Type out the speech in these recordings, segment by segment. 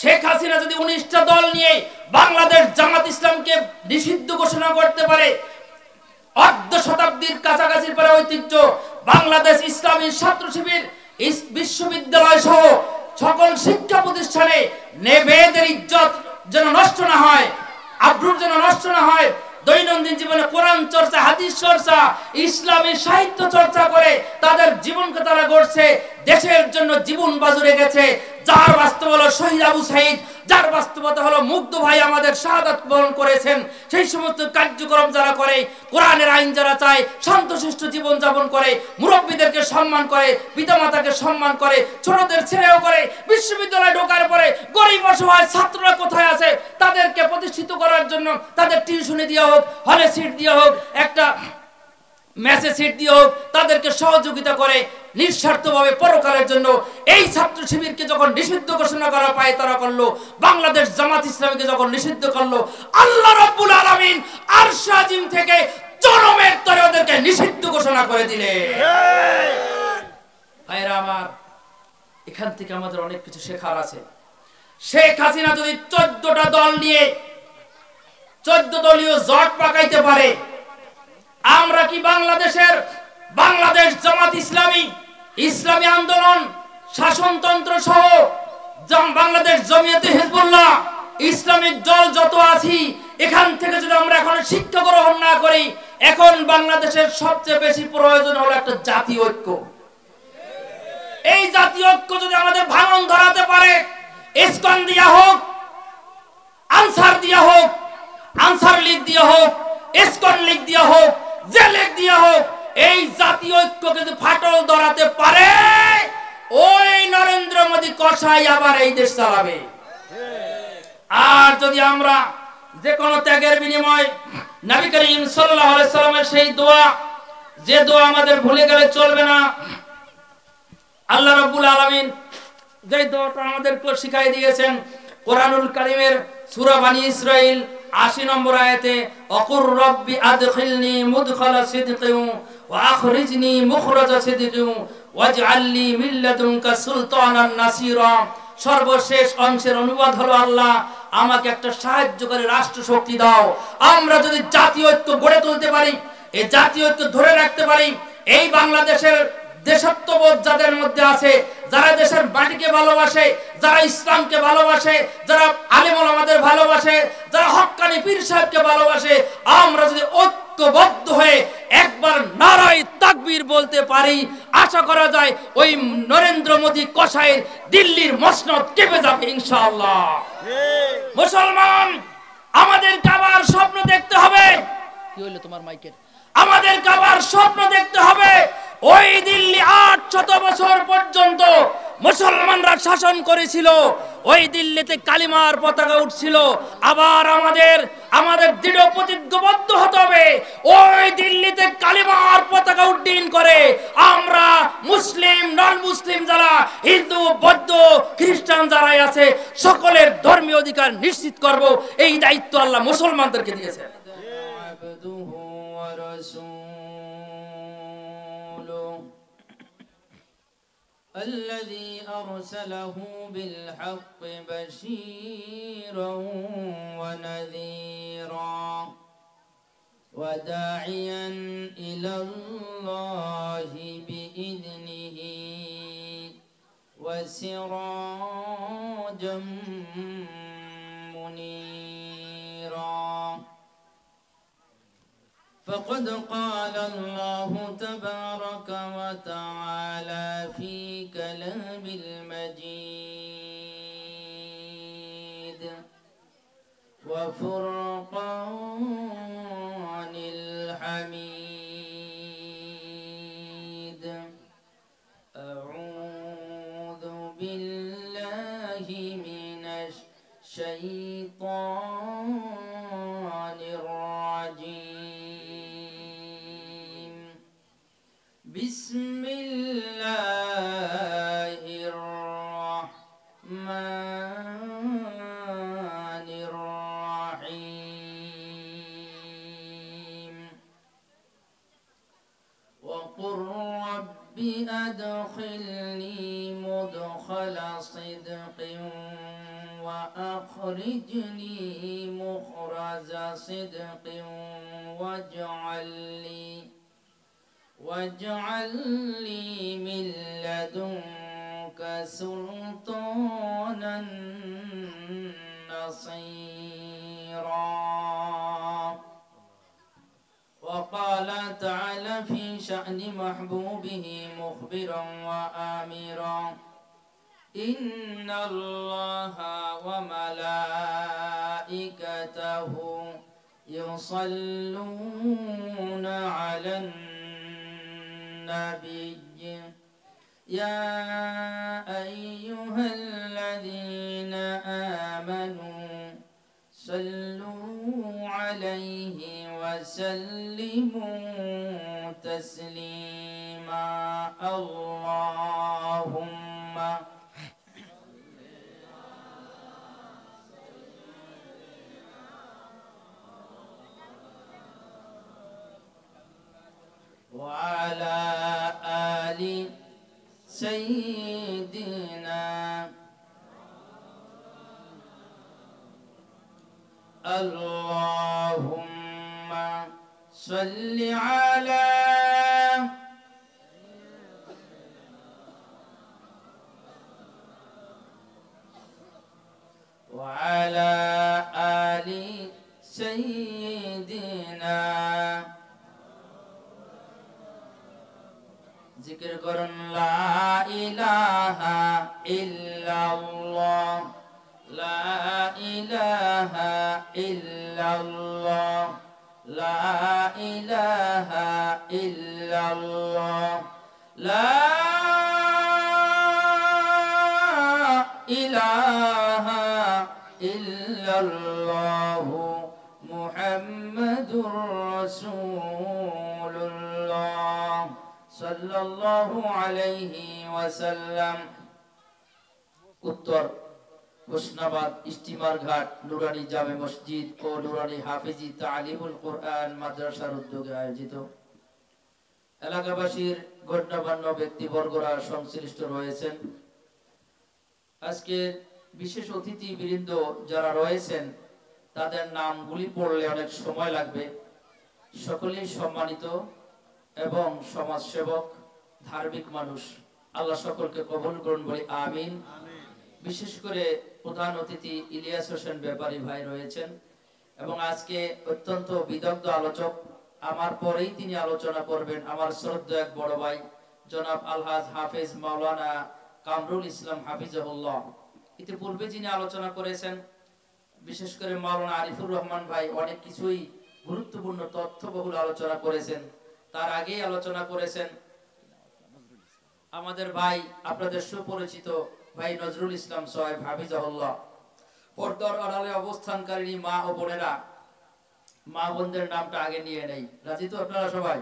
শেখ হাসিনা যদি 19টা দল নিয়ে বাংলাদেশ জামাত ইসলামকে নিষিদ্ধ ঘোষণা করতে পারে, অর্ধ শতাব্দীর কাছাকাছি পরে ঐতিহ্য বাংলাদেশ ইসলামী ছাত্র শিবির বিশ্ববিদ্যালয় সহ সকল শিক্ষা প্রতিষ্ঠানে নেবেদের ইজ্জত যেন নষ্ট না হয়, আব্রুর যেন নষ্ট না হয়, দৈনন্দিন জীবনে কোরআন চর্চা, হাদিস চর্চা, ইসলামী সাহিত্য চর্চা করে তাদের জীবনকে তারা গড়ছে, দেশের জন্য জীবন বাজুরে গেছে। যার বাস্তব হলো শহীদ আবু সাইদ, যার বাস্তবতা হলো মুগ্ধ ভাই আমাদের শাহাদাত বরণ করেছেন, সেই সমস্ত কার্যক্রম যারা করে, কোরআনের আইন যারা চায়, শান্তশিষ্ট জীবন যাপন করে, মুরব্বীদেরকে সম্মান করে, পিতামাতাকে সম্মান করে, ছোটদের ছেলেও করে, বিশ্ববিদ্যালয়ে ঢোকার পরে গরিব অসহায় ছাত্ররা কোথায় আছে তাদেরকে প্রতিষ্ঠিত করার জন্য তাদের টিউশনি দেওয়া হোক, হলে সিট দেওয়া হোক, একটা মেসে সিট দিয়ে হোক, তাদেরকে সহযোগিতা করে নিঃস্বার্থভাবে পরকালের জন্য এই ছাত্র শিবিরকে যখন নিষিদ্ধ ঘোষণা করা পায় তারা করলো, বাংলাদেশ জামাত ইসলামীকে যখন নিষিদ্ধ করলো, আল্লাহ রাব্বুল আলামিন আরশ আজিম থেকে জনমের তরে ওদেরকে নিষিদ্ধ ঘোষণা করে দিলেন। ভাইরা আমার, এখান থেকে আমাদের অনেক কিছু শেখার আছে। শেখ হাসিনা যদি 14টা দল নিয়ে 14 দলীয় জোট পাকাইতে পারে, আমরা কি বাংলাদেশ জামাত ইসলামী, ইসলামী আন্দোলন, শাসনতন্ত্র সহ বাংলাদেশ জমিয়তে হিজবুল্লাহ, ইসলামিক দল যত আছি, এখান থেকে যদি আমরা এখন শিক্ষা গ্রহণ না করি, এখন বাংলাদেশের সবচেয়ে বেশি প্রয়োজন হলো একটা জাতীয় ঐক্য। এই জাতীয় ঐক্য যদি আমাদের ভাঙন ধরাতে পারে, ইসকন দিয়া হোক, আনসার দিয়া হোক, আনসার লীগ দিয়া হোক, ইসকন লীগ দিয়া হোক, যে লীগ দিয়া হোক, এই জাতীয় ঐক্যকে যদি ফাটল ধরাতে পারে, ওই নরেন্দ্র মোদী কসাই আবার এই দেশ চালাবে। আর যদি আমরা যে কোনো ত্যাগের বিনিময় নবী করিম সাল্লাল্লাহু আলাইহি সাল্লামের সেই দোয়া, যে দোয়া আমাদের ভুলে গেলে চলবে না, আল্লাহ রাব্বুল আলামিন যে দোয়াটা আমাদেরকে শিখাই দিয়েছেন কোরআনুল কারীমের সূরা বানী ইসরাঈল 80 নম্বর আয়াতে, অকুর রব্বি আদখিলনি মুদখালা সিদকিন ওয়া আখরিজনি মুখরাজা সিদকিন ওয়াজআলনি মিন লাদুনকা সুলতানান নাসীরা। সর্বশেষ অংশের অনুবাদ হলো, আল্লাহ আমাকে একটা সাহায্যকারী রাষ্ট্র শক্তি দাও। আমরা যদি জাতীয় ঐক্য গড়ে তুলতে পারি, এই জাতীয় ঐক্য ধরে রাখতে পারি, এই বাংলাদেশের দেশাত্মবোধ যাদের মধ্যে আছে, যারা দেশের মাটিকে ভালোবাসে, যারা ইসলামকে ভালোবাসে, যারা আলেম ওলামাদের ভালোবাসে, যারা হক্কানি পীর সাহেবকে ভালোবাসে, আমরা যদি ঐক্যবদ্ধ হয়ে একবার নারায়ে তাকবীর বলতে পারি, আশা করা যায় ওই নরেন্দ্র মোদী কসাইয়ের দিল্লির মসনদ কেঁপে যাবে ইনশাআল্লাহ। মুসলমান, আমাদের আবার স্বপ্ন দেখতে হবে। কি হলো তোমার মাইকের? আমাদের আবার স্বপ্ন দেখতে হবে ওই দিল্লি 800 বছর পর্যন্ত মুসলমানরা শাসন করেছিল, ওই দিল্লিতে কালিমার পতাকা উঠছিল। আবার আমাদের দৃঢ় প্রতিজ্ঞাবদ্ধ হতে হবে, ওই দিল্লিতে কালিমার পতাকা উড্ডীন করে আমরা মুসলিম, নন মুসলিম, যারা হিন্দু, বৌদ্ধ, খ্রিস্টান যারাই আছে, সকলের ধর্মীয় অধিকার নিশ্চিত করব। এই দায়িত্ব আল্লাহ মুসলমানদেরকে দিয়েছেন। الذي أرسله بالحق بشيرا ونذيرا وداعيا إلى الله بإذنه وسراجا منيرا. فقد قال الله تبارك وتعالى في كلام المجيد وفرقان الحميد. أعوذ بالله من الشيطان الرجيم. بسم الله الرحمن الرحيم. وقل رب أدخلني مدخل صدق وأخرجني مخرج صدق واجعل لي من لدنك سلطانا نصيرا. وقال تعالى في شأن محبوبه مخبرا وآمرا إن الله وملائكته يصلون على النبي يا أيها الذين آمنوا صلوا عليه وسلموا تسليما. اللهم وعلى آل سيدنا اللهم صل على وعلى آل سيدنا जिक्र करन ला इलाहा इल्लल्लाह ला इलाहा इल्लल्लाह ला इलाहा इल्लल्लाह ला इलाहा इल्लल्लाह मुहम्मदुर रसूलुल्लाह সাল্লাল্লাহু আলাইহি ওয়াসাল্লাম। উত্তর হোসনাবাদ স্টিমার ঘাট নুরানি জামে মসজিদ ও নুরানি হাফেজি তালিমুল কোরআন মাদ্রাসার উদ্যোগে আয়োজিত এলাকাবাসীর গণ্যমান্য ব্যক্তিবর্গরা সংশ্লিষ্ট রয়েছেন। আজকে বিশেষ অতিথি বৃন্দ যারা রয়েছেন তাদের নামগুলি পড়লে অনেক সময় লাগবে। সকলেই সম্মানিত এবং সমাজসেবক ধার্মিক মানুষ, আল্লাহ সকলকে কবুল করুন বলি আমিন। বিশেষ করে প্রধান অতিথি ইলিয়াস হোসেন ব্যাপারী ভাই রয়েছেন এবং আজকে অত্যন্ত বিদগ্ধ আলোচক, আমার পরেই তিনি আলোচনা করবেন আমার শ্রদ্ধেয় এক বড় ভাই জনাব আলহাজ হাফেজ মাওলানা কামরুল ইসলাম হাফিজাহুল্লাহ। ইতিপূর্বে যিনি আলোচনা করেছেন বিশেষ করে মাওলানা আরিফুর রহমান ভাই অনেক কিছুই গুরুত্বপূর্ণ তথ্যবহুল আলোচনা করেছেন। তার আগেই আলোচনা করেছেন আমাদের ভাই আপনাদের সুপরিচিত ভাই নজরুল ইসলাম সাহেব হাফিজাহুল্লাহ। পর্দার আড়ালে অবস্থানকারী মা ও বোনেরা, মা বোনদের নামটা আগে নিয়ে নেই, রাজি তো আপনারা সবাই?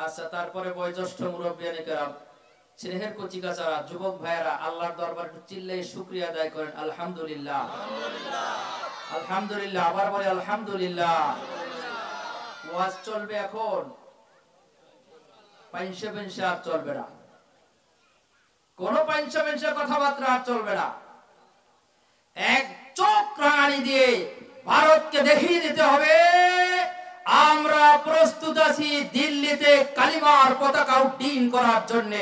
আচ্ছা, তারপরে বয়োজ্যেষ্ঠ মুরব্বিয়ানে কেরাম, স্নেহের কচিকাচারা, যুবক ভাইয়েরা, আল্লাহর দরবারে একটু চিল্লায়ে শুকরিয়া আদায় করেন আলহামদুলিল্লাহ। আলহামদুলিল্লাহ, আবার বলে আলহামদুলিল্লাহ। ওয়াজ চলবে এখন, পাইনসা পেনসা আর চলবে না, কোন পাইনসা পেনসা কথাবার্তা আর চলবে না। এক চোখ রাঙানি দিয়ে ভারতকে দেখিয়ে দিতে হবে আমরা প্রস্তুত আছি দিল্লিতে কালিমার পতাকা উড্ডীন করার জন্য।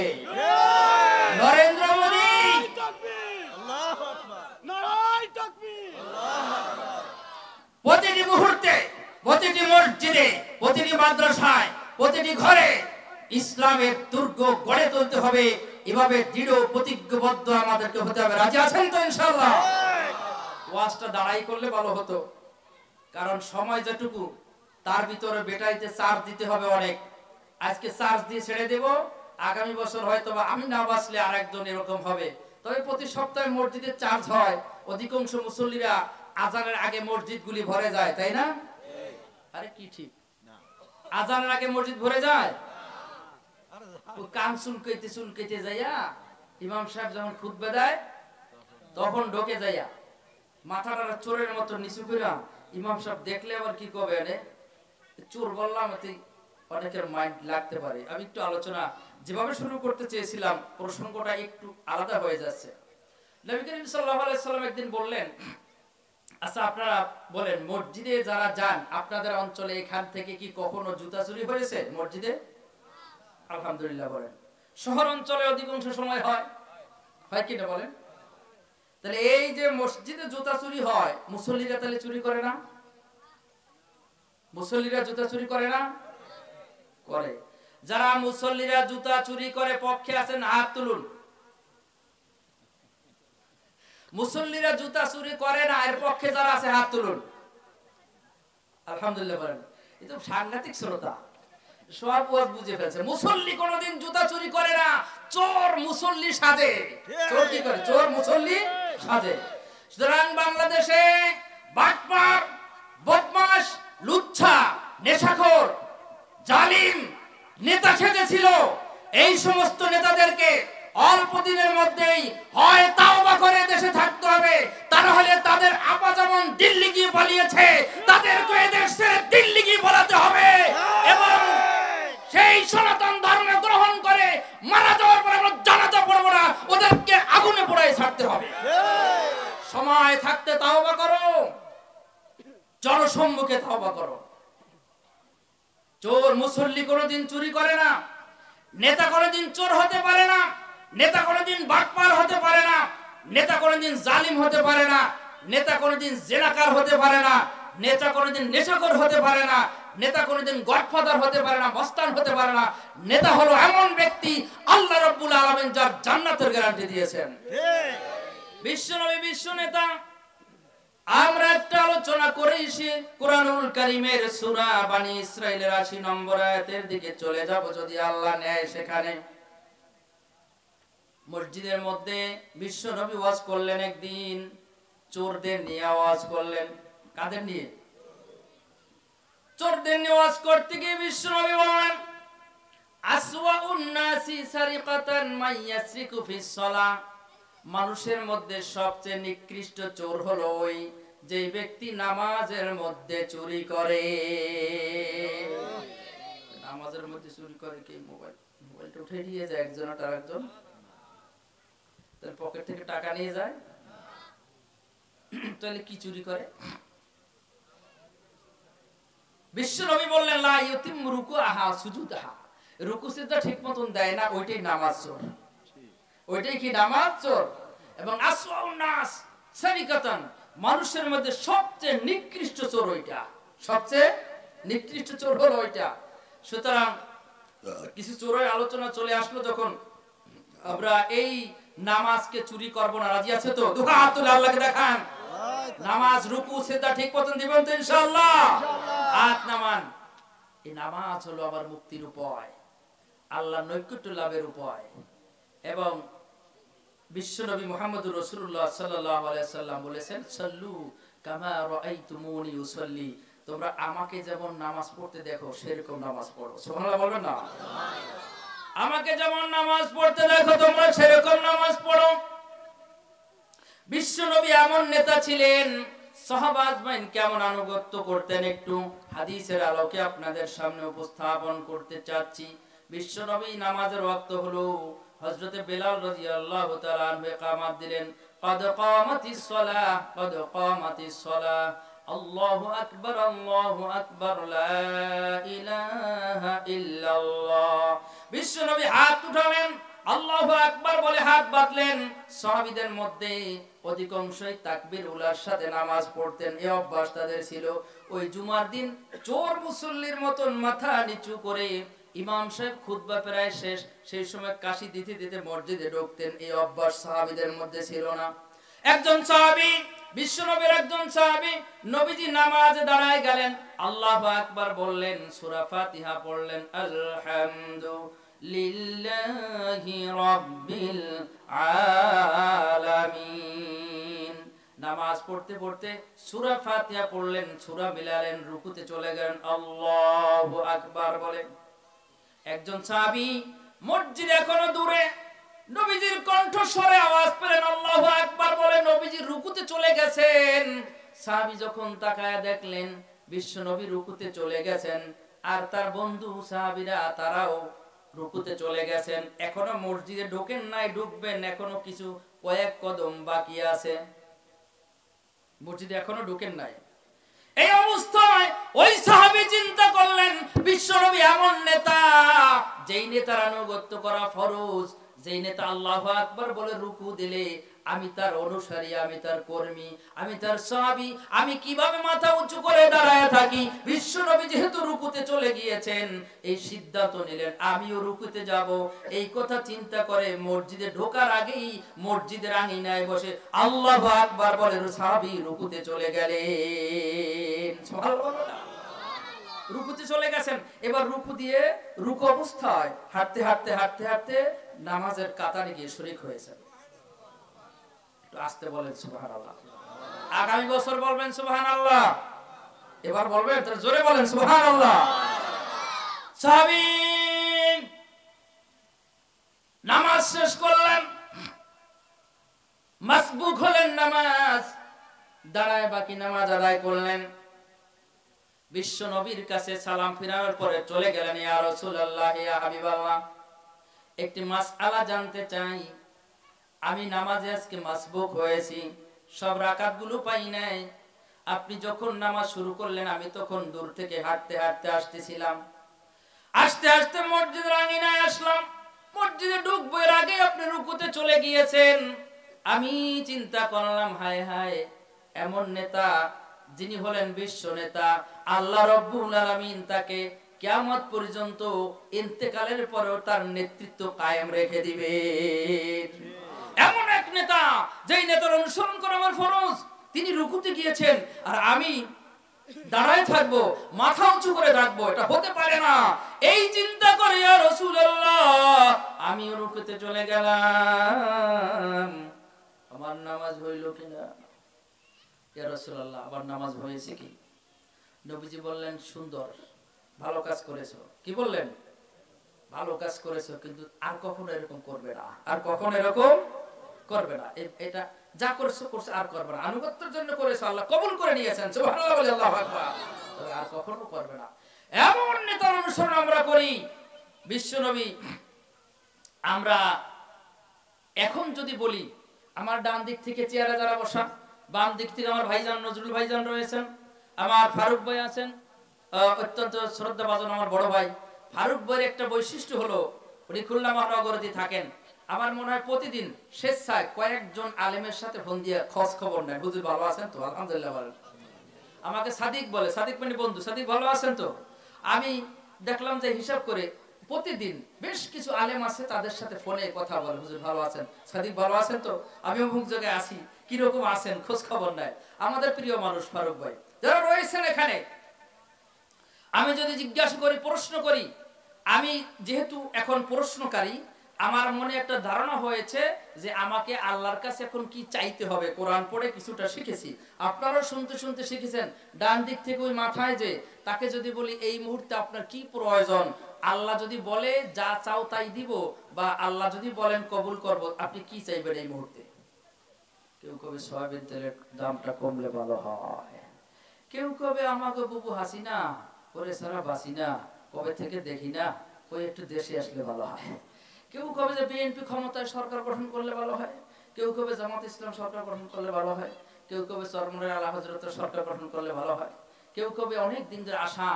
নরেন্দ্র মোদী প্রতিটি মুহূর্তে, প্রতিটি মসজিদে, প্রতিটি মাদ্রাসায়, প্রতিটি ঘরে ইসলামের দুর্গ গড়ে তুলতে হবে। এভাবে দৃঢ় প্রতিজ্ঞাবদ্ধ আমাদেরকে হতে হবে। রাজি আছেন তো ইনশাআল্লাহ? ওয়াজটা দাঁড়াই করলে ভালো হতো, কারণ সময় যেটুকু তার ভিতরে ব্যাটারিতে চার্জ দিতে হবে অনেক। আজকে চার্জ দিয়ে ছেড়ে দেব, আগামী বছর হয়তো আমি না বাঁচলে আরেকজন এরকম হবে। তবে প্রতি সপ্তাহে মসজিদে চার্জ হয়, অধিকাংশ মুসল্লিরা আজানের আগে মসজিদগুলি ভরে যায়, তাই না? আরে কি ঠিক, আজানের আগে মসজিদ ভরে যায়? কান চুলকাইতে চুলকাইতে যাইয়া ইমাম সাহেব যখন খুতবা দেয় তখন ঢোকে যাইয়া মাথাটা চোরের মতো নিচু করে ইমাম সাহেব দেখলে আবার কি কবে, চোর বললাম, অনেকের মাইন্ড লাগতে পারে। আমি একটু আলোচনা যেভাবে শুরু করতে চেয়েছিলাম প্রসঙ্গটা একটু আলাদা হয়ে যাচ্ছে। নবী করিম সাল্লাল্লাহু আলাইহি সাল্লাম একদিন বললেন, আচ্ছা আপনারা বলেন, মসজিদে যারা যান আপনাদের অঞ্চলে এখান থেকে কি কখনো জুতা চুরি হয়েছে মসজিদে? আলহামদুলিল্লাহ বলেন। শহর অঞ্চলে অধিকাংশ সময় হয়, হয় কিনা বলেন? তাহলে এই যে মসজিদে জুতা চুরি হয়, মুসল্লিরা তাহলে চুরি করে না? মুসল্লিরা জুতা চুরি করে না? করে। যারা মুসল্লিরা জুতা চুরি করে পক্ষে আছেন হাত তুলুন। মুসল্লিরা জুতা চুরি করে না এর পক্ষে যারা আছে হাত তুলুন। আলহামদুলিল্লাহ বলেন। এই তো সাংঘাতিক শ্রোতা, সব ওয়াজ বুঝে ফেলছে। মুসল্লি কোনোদিন জুতা চুরি করে না, চোর মুসল্লি সাজে। চোর কি করে? চোর মুসল্লি সাজে। সুতরাং বাংলাদেশে বাটপার, বদমাশ, লুচ্ছা, নেশাখোর, জালিম নেতা সেজেছিল। এই সমস্ত নেতাদেরকে অল্প দিনের মধ্যেই হয় তাওবা করে দেশে থাকতে হবে, তা না হলে তাদের আপা যেমন দিল্লি গিয়ে পালিয়েছে তাদেরকে এদেশ ছেড়ে দিল্লি গিয়ে পালাতে হবে এবং সেই সনাতন ধর্ম গ্রহণ করে মারা যাওয়ার পর আমরা জানাজা পড়ব না, ওদেরকে আগুনে পোড়ায় ছাড়তে হবে। সময় থাকতে তাওবা করো, জনসম্মুখে তাওবা করো। চোর মুসল্লি কোনোদিন চুরি করে না, নেতা কোনোদিন চোর হতে পারে না, নেতা কোনোদিন বাটপার হতে পারে না, নেতা কোনোদিন জালিম হতে পারে না, নেতা কোনোদিন জেনাকার হতে পারে না, নেতা কোনোদিন নেশাখোর হতে পারে না, নেতা কোনোদিন গডফাদার হতে পারে না, মস্তান হতে পারে না। নেতা হলো এমন ব্যক্তি আল্লাহ রাব্বুল আলামিন যার জান্নাতের গ্যারান্টি দিয়েছেন। বিশ্বনবী বিশ্ব নেতা। আমরা একটা আলোচনা করেছি কুরআনুল কারীমের সূরা বনী ইসরাঈলের ৮০ নম্বর আয়াতের দিকে চলে যাব যদি আল্লাহ নেয়। সেখানে মসজিদের মধ্যে বিশ্ব নবী ওয়াজ করলেন একদিন, চোরদের নিয়ে ওয়াজ করলেন। কাদের নিয়ে? চোরদের নিয়ে ওয়াজ করতে গিয়ে বিশ্ব নবী বললেন, আসওয়াউন নাসি সারিকাতান মাইয়াসরিকু ফিস সালাহ, মানুষের মধ্যে সবচেয়ে নিকৃষ্ট চোর হলো ওই যে ব্যক্তি নামাজের মধ্যে চুরি করে। নামাজের মধ্যে চুরি করে কি? মোবাইলটা উঠে নিয়ে যায় একজন আর আরেকজন, তার পকেট থেকে টাকা নিয়ে যায়। তাহলে কি চুরি করে? বিশ্ব নবী বললেন, লা ইউতিম রুকুআহা সুজুদাহা, রুকু সিজদা ঠিক মতন দেয় না, ওইটাই নামাজ চোর। ওইটাই কি? নামাজ চোর। এবং আসওয়াউন নাস সারিকাতান, মানুষের মধ্যে সবচেয়ে নিকৃষ্ট চোর ওইটা, সবচেয়ে নিকৃষ্ট চোর হলো ওইটা। সুতরাং কিছু চোরের আলোচনা চলে আসলো যখন, আমরা এই নামাজকে চুরি করব না, রাজি আছে তো? দুটো হাত তুলে আল্লাহকে দেখান। নামাজ রুকু সিজদা ঠিক মতন দিবেন তো ইনশাআল্লাহ? হাত নামান। এই নামাজ হলো আমার মুক্তির উপায়, আল্লাহর নৈকট্য লাভের উপায়। এবং বিশ্বনবী মুহাম্মদুর রাসূলুল্লাহ সাল্লাল্লাহু আলাইহি সাল্লাম বলেছেন, সাল্লু কামা রাআইতুমুনি উসাল্লি, তোমরা আমাকে যেমন নামাজ পড়তে দেখো সেরকম নামাজ পড়ো। সুবহানাল্লাহ বলবেন না? আমাকে যেমন নামাজ পড়তে দেখো তোমরা সেরকম নামাজ পড়ো। বিশ্বনবী এমন নেতা ছিলেন, সাহাবা আজমাইন কেমন আনুগত্য করতেন একটু হাদিসের আলোকে আপনাদের সামনে উপস্থাপন করতে চাচ্ছি। বিশ্বনবী নামাজের ওয়াক্ত হলো, হযরতে বেলাল রাদিয়াল্লাহু তাআলা আনহু ইকামত দিলেন, ক্বাদ কামাতিস সালাহ, ক্বাদ কামাতিস সালাহ, আল্লাহু আকবার, আল্লাহু আকবার, লা ইলাহা ইল্লাল্লাহ। বিশ্বনবী হাত উঠালেন, আল্লাহু আকবার বলে হাত বাঁধলেন। সাহাবীদের মধ্যে অধিকাংশই তাকবীর উলার সাথে নামাজ পড়তেন, এই অভ্যাস তাদের ছিল। ওই জুমার দিন চোর মুসল্লির মতন মাথা নিচু করে ইমাম সাহেব খুতবা প্রায় শেষ, সেই সময় কাশি দিতে দিতে মসজিদে ঢুকতেন, এই অভ্যাস সাহাবীদের মধ্যে ছিল না। একজন সাহাবী, বিশ্বনবীর একজন সাহাবী, নবীজি নামাজে দাঁড়ায় গেলেন, আল্লাহু আকবার বললেন, সূরা ফাতিহা পড়লেন, আলহামদুলিল্লাহি রাব্বিল আলামিন। নামাজ পড়তে পড়তে সূরা ফাতিহা পড়লেন, সূরা মিলালেন, রুকুতে চলে গেলেন, আল্লাহু আকবার বলে। একজন সাহাবী মসজিদ এখনো দূরে, নবীজির কণ্ঠস্বরে আওয়াজ পেলেন, আল্লাহু আকবার বলে, নবীজি রুকুতে চলে গেছেন। সাহাবী যখন তাকায় দেখলেন বিশ্ব নবী রুকুতে চলে গেছেন, আর তার বন্ধু সাহাবীরা তারাও রুকুতে চলে গেছেন। এখনো মসজিদে ঢোকেন নাই, ঢুকবেন, এখনো কিছু কয়েক কদম বাকি আছে, মসজিদে এখনো ঢুকেন নাই। এই অবস্থায় ওই সাহাবী চিন্তা করলেন, বিশ্বনবী এমন নেতা, যেই নেতার আনুগত্য করা ফরজ, যেই নেতা আল্লাহু আকবার বলে রুকু দিলে আমি তার অনুসারী, আমি তার কর্মী, আমি তার সাহাবী, আমি কিভাবে মাথা উঁচু করে দাঁড়ায় থাকি। বিশ্বনবী যেহেতু রুকুতে চলে গিয়েছেন, এই সিদ্ধান্ত নিলেন আমিও রুকুতে যাব। এই কথা চিন্তা করে মসজিদে ঢোকার আগেই মসজিদের আঙিনায় বসে আল্লাহু আকবার বলে সাহাবী রুকুতে চলে গেলেন। সুবহানাল্লাহ। রুকুতে চলে গেছেন। এবার রুকু দিয়ে রুকু অবস্থায় হাঁটতে হাঁটতে হাঁটতে হাঁটতে নামাজের কাতারে গিয়ে শরীক হয়েছেন। একটু আস্তে বলেন সুবহানাল্লাহ। আগামী বছর বলবেন সুবহানাল্লাহ। এবার বলবেন, তার জোরে বলেন সুবহানাল্লাহ। সাহাবী নামাজ শেষ করলেন, মাসবুক হলেন, নামাজ দাঁড়ায় বাকি নামাজ আদায় করলেন। বিশ্ব নবীর কাছে সালাম ফিরানোর পরে চলে গেলেন, ইয়া রাসূলুল্লাহ, ইয়া হাবিবাল্লাহ, একটি মাসআলা জানতে চাই। আমি নামাজে আজকে মাসবুক হয়েছি, সব রাকাতগুলো পাই নাই। আপনি যখন নামাজ শুরু করলেন আমি তখন দূর থেকে হাঁটতে হাঁটতে আসতেছিলাম। আস্তে আস্তে মসজিদের আঙিনায় আসলাম। মসজিদে ঢুকবো এর আগে আপনি রুকুতে চলে গিয়েছেন। আমি চিন্তা করলাম, হায় হায়, এমন নেতা যিনি হলেন বিশ্ব নেতা, আল্লাহ রাব্বুল আলামিন তাকে কিয়ামত পর্যন্ত ইন্তেকালের পরেও তার নেতৃত্ব কায়েম রেখে দিবে। এমন এক নেতা, যেই নেতার অনুসরণ করা আমার ফরজ, তিনি রুকুতে গিয়েছেন আর আমি দাঁড়ায় থাকবো, মাথা উঁচু করে থাকবো, এটা হতে পারে না। এই চিন্তা করে ইয়া রাসূলুল্লাহ আমি রুকুতে চলে গেলাম। আমার নামাজ হইল কিনা? ইয়া রাসূলুল্লাহ, আবার নামাজ হয়েছে কি? নবীজি বললেন, সুন্দর, ভালো কাজ করেছো। কি বললেন? ভালো কাজ করেছো, কিন্তু আর কখনো এরকম করবে না, আর কখনো এরকম করবে না। এটা যা করছো করছো, আর করবে না। আনুগত্যের জন্য করেছো, আল্লাহ কবুল করে নিয়েছেন, সুবহানাল্লাহ, আল্লাহু আকবার। তবে আর কখনো করবে না। এমন নেতার অনুসরণ আমরা করি। বিশ্বনবী, আমরা এখন যদি বলি, আমার ডান দিক থেকে চেয়ারে যারা বসা, বাম দিক থেকে আমার ভাইজান নজরুল ভাইজান রয়েছেন, আমার ফারুক ভাই আছেন, অত্যন্ত শ্রদ্ধাভাজন আমার বড় ভাই। ফারুক ভাইয়ের একটা বৈশিষ্ট্য হলো, উনি খুলনা মহানগরীতে থাকেন। আমার মনে হয় প্রতিদিন স্বেচ্ছায় কয়েকজন আলেমের সাথে ফোন দিয়ে খোঁজ খবর নেয়, হুজুর ভালো আছেন তো? আলহামদুলিল্লাহ ভালো। আমাকে সাদিক বলে, সাদিক মানে বন্ধু, সাদিক ভালো আছেন তো? আমি দেখলাম যে হিসাব করে প্রতিদিন বেশ কিছু আলেম আছে, তাদের সাথে ফোনে কথা বলে, হুজুর ভালো আছেন, সাদিক ভালো আছেন তো? আমি অমুক জায়গায় আছি, কিরকম আছেন, খোঁজ খবর নেয়। আমাদের প্রিয় মানুষ ফারুক ভাই, যারা রয়েছেন এখানে, আমি যদি জিজ্ঞাসা করি, প্রশ্ন করি, আমি যেহেতু এখন প্রশ্নকারী, আমার মনে একটা ধারণা হয়েছে যে আমাকে আল্লাহর কাছে এখন কি চাইতে হবে। কোরআন পড়ে কিছুটা শিখেছি, আপনারাও শুনতে শুনতে শিখেছেন। ডান দিক থেকে ওই মাথায় যে, তাকে যদি বলি এই মুহূর্তে আপনার কি প্রয়োজন, আল্লাহ যদি বলে যা চাও তাই দিব, বা আল্লাহ যদি বলেন কবুল করব, আপনি কি চাইবেন এই মুহূর্তে? কেউ কবে সয়াবিন তেলের দামটা কমলে ভালো হয়, কেউ কবে আমাকে বুবু হাসিনা করে সারা বাসি না, কবে থেকে দেখি না, ওই একটু দেশে আসলে ভালো হয়। কেউ কবে যে বিএনপি ক্ষমতায় সরকার গঠন করলে ভালো হয়, কেউ কবে জামাত ইসলাম সরকার গঠন করলে ভালো হয়, কেউ কবে চরমনের আলা হযরতের সরকার গঠন করলে ভালো হয়, কেউ কবে অনেক দিন ধরে আশা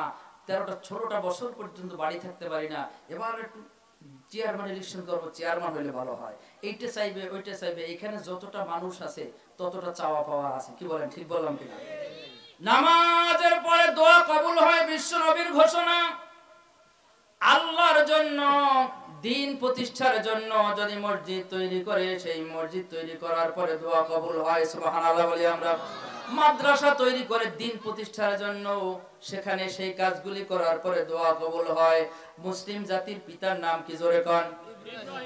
13টা বছর পর্যন্ত বাড়ি থাকতে পারি না, এবার একটু চেয়ারম্যান ইলেকশন করবো, চেয়ারম্যান হইলে ভালো হয়, এইটা চাইবে ওইটা চাইবে। এখানে যতটা মানুষ আছে ততটা চাওয়া পাওয়া আছে। কি বলেন, ঠিক বললাম কিনা? নামাজের পরে দোয়া কবুল হয়, বিশ্ব নবীর ঘোষণা। আল্লাহর জন্য, দিন প্রতিষ্ঠার জন্য যদি মসজিদ তৈরি করে, সেই মসজিদ তৈরি করার পরে দোয়া কবুল হয়, সুবহানাল্লাহ বলি আমরা। মাদ্রাসা তৈরি করে দিন প্রতিষ্ঠার জন্য, সেখানে সেই কাজগুলি করার পরে দোয়া কবুল হয়। মুসলিম জাতির পিতার নাম কি? জোরে কোন।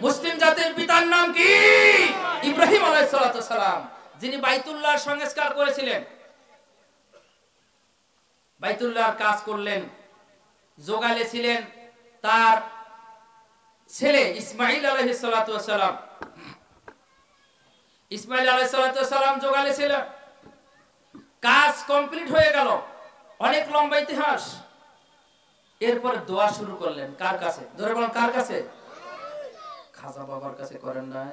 মুসলিম জাতির পিতার নাম কি? ইব্রাহিম আলাইহিস সালাম, যিনি বাইতুল্লাহর সংস্কার করেছিলেন, বাইতুল্লাহর কাজ করলেন, জোগালে ছিলেন তার ছেলে ইসমাইল আলাইহিস সালাম। ইসমাইল আলাইহিস সালাম জোগালে ছিলেন, কাজ কমপ্লিট হয়ে গেল, অনেক লম্বা ইতিহাস। এরপর দোয়া শুরু করলেন কার কাছে? ধরে বলেন কার কাছে? খাজা বাবার কাছে করেন না?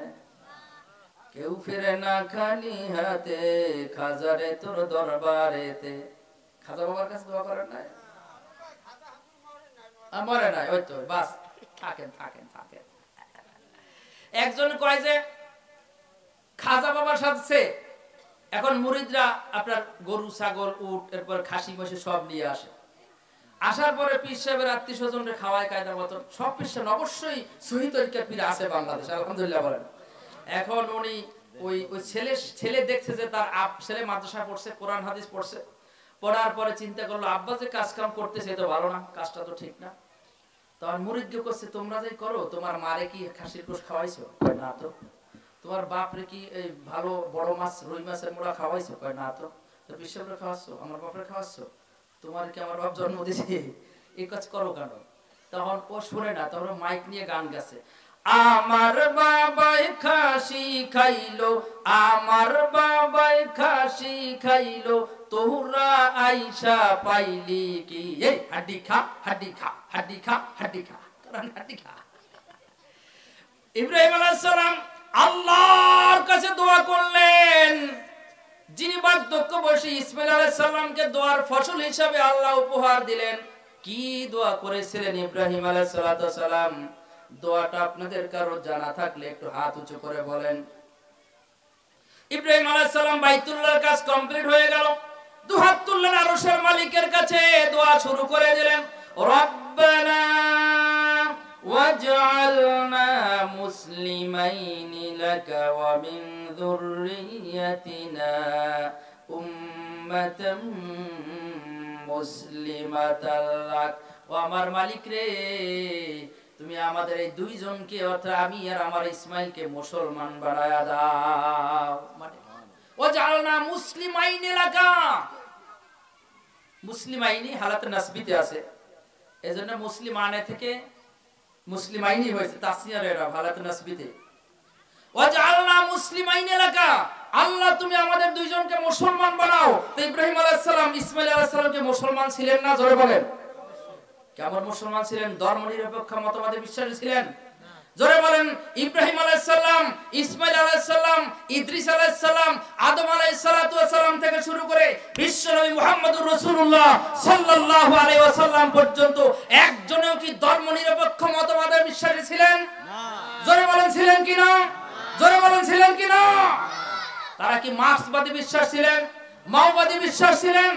কেউ ফিরে না খালি হাতে, খাজারে তোর দরবারেতে। খাজা বাবার কাছে দোয়া করেন নাই? মরে নাই, ওই তো বাস, থাকেন থাকেন থাকেন। একজন কয় যে খাজা বাবার সাথে এখন মুরিদরা আপনার গরু ছাগল উট এরপর খাসি মশি সব নিয়ে আসে, আসার পরে পীর সাহেবের আত্মীয় স্বজনকে খাওয়ায় কায়দার মতো সব পীর সাহেব অবশ্যই সহি তরিকার পীর আছে বাংলাদেশে আলহামদুলিল্লাহ বলেন। এখন উনি ওই ওই ছেলে দেখছে যে তার ছেলে মাদ্রাসা পড়ছে, কোরআন হাদিস পড়ছে, পড়ার পরে চিন্তা করলো আব্বা যে কাজ কাম করতেছে এটা ভালো না, কাজটা তো ঠিক না। তখন মুরিদকে করছে তোমরা যে করো, তোমার মারে কি খাসির গোশত খাওয়াইছো? কয় না তো। তোমার বাপরে কি এই ভালো বড় মাছ রুই মাছের মোড়া খাওয়াইছো? কয় না তো। তো পীর সাহেবরে খাওয়াচ্ছ, আমার বাপরে খাওয়াচ্ছ, তোমার কি আমার বাপ জন্ম দিয়েছে, এই কাজ করো কেন? তখন ও শুনে না, তখন মাইক নিয়ে গান গাছে, আমার বাবাই খাসি খাইলো, আমার বাবাই খাসি খাইলো, তোরা আইসা পাইলি কি? এই হাড্ডি খা হাড্ডি খা হাড্ডি খা হাড্ডি খা হাড্ডি খা। ইব্রাহিম আলাইহিস সালাম আল্লাহর কাছে দোয়া করলেন, যিনি বার্ধক্য বয়সী ইসমাইল আলাইহিস সালামকে দোয়ার ফসল হিসাবে আল্লাহ উপহার দিলেন। কি দোয়া করেছিলেন ইব্রাহিম আলাইহিস সালাম? দোয়াটা আপনাদের কারো জানা থাকলে একটু হাত উঁচু করে বলেন। ইব্রাহিম আলাইহিস সালাম বাইতুল্লাহর কাজ কমপ্লিট হয়ে গেল, দুহাত তুললেন আরশের মালিকের কাছে, দোয়া শুরু করে দিলেন, রব্বানা ওয়াজআলনা মুসলিমাইনি লাকা ওয়া মিন যুররিয়াতিনা উম্মাতাম মুসলিমাতাল লাক। ও আমার মালিক রে, তুমি আমাদের এই দুইজনকে অর্থাৎ আমি আর আমার ইসমাইলকে মুসলমান বানায়া দাও। মানে ওয়াজআলনা মুসলিমাইনি লাকা, মুসলিমাইনি হালাতে নাসবিতে আছে, এজন্য মুসলিমানে থেকে মুসলিমাইনি হয়েছে, তাসনিয়ার এরাব হালাতে নাসবিতে। ওয়াজআলনা মুসলিমাইনি লাকা, আল্লাহ তুমি আমাদের দুইজনকে মুসলমান বানাও। তো ইব্রাহিম আলাইহিস সালাম ইসমাইল আলাইহিস সালামকে মুসলমান ছিলেন না? জোরে বলেন। কেমন মুসলমান ছিলেন? ধর্মনিরপেক্ষ মতবাদে বিশ্বাসী ছিলেন? জোরে বলেন। ইব্রাহিম আলাইহিস সালাম, ইসমাইল আলাইহিস সালাম, ইদ্রিস আলাইহিস সালাম, আদম আলাইহিস সালাতু ওয়াস সালাম থেকে শুরু করে বিশ্বনবী মুহাম্মদুর রাসূলুল্লাহ সাল্লাল্লাহু আলাইহি ওয়াসাল্লাম পর্যন্ত একজনেও কি ধর্মনিরপেক্ষ মতবাদে বিশ্বাসী ছিলেন? না। জোরে বলেন ছিলেন কি না? জোরে বলেন ছিলেন কি না? তারা কি মার্ক্সবাদী বিশ্বাস ছিলেন, মাওবাদী বিশ্বাস ছিলেন,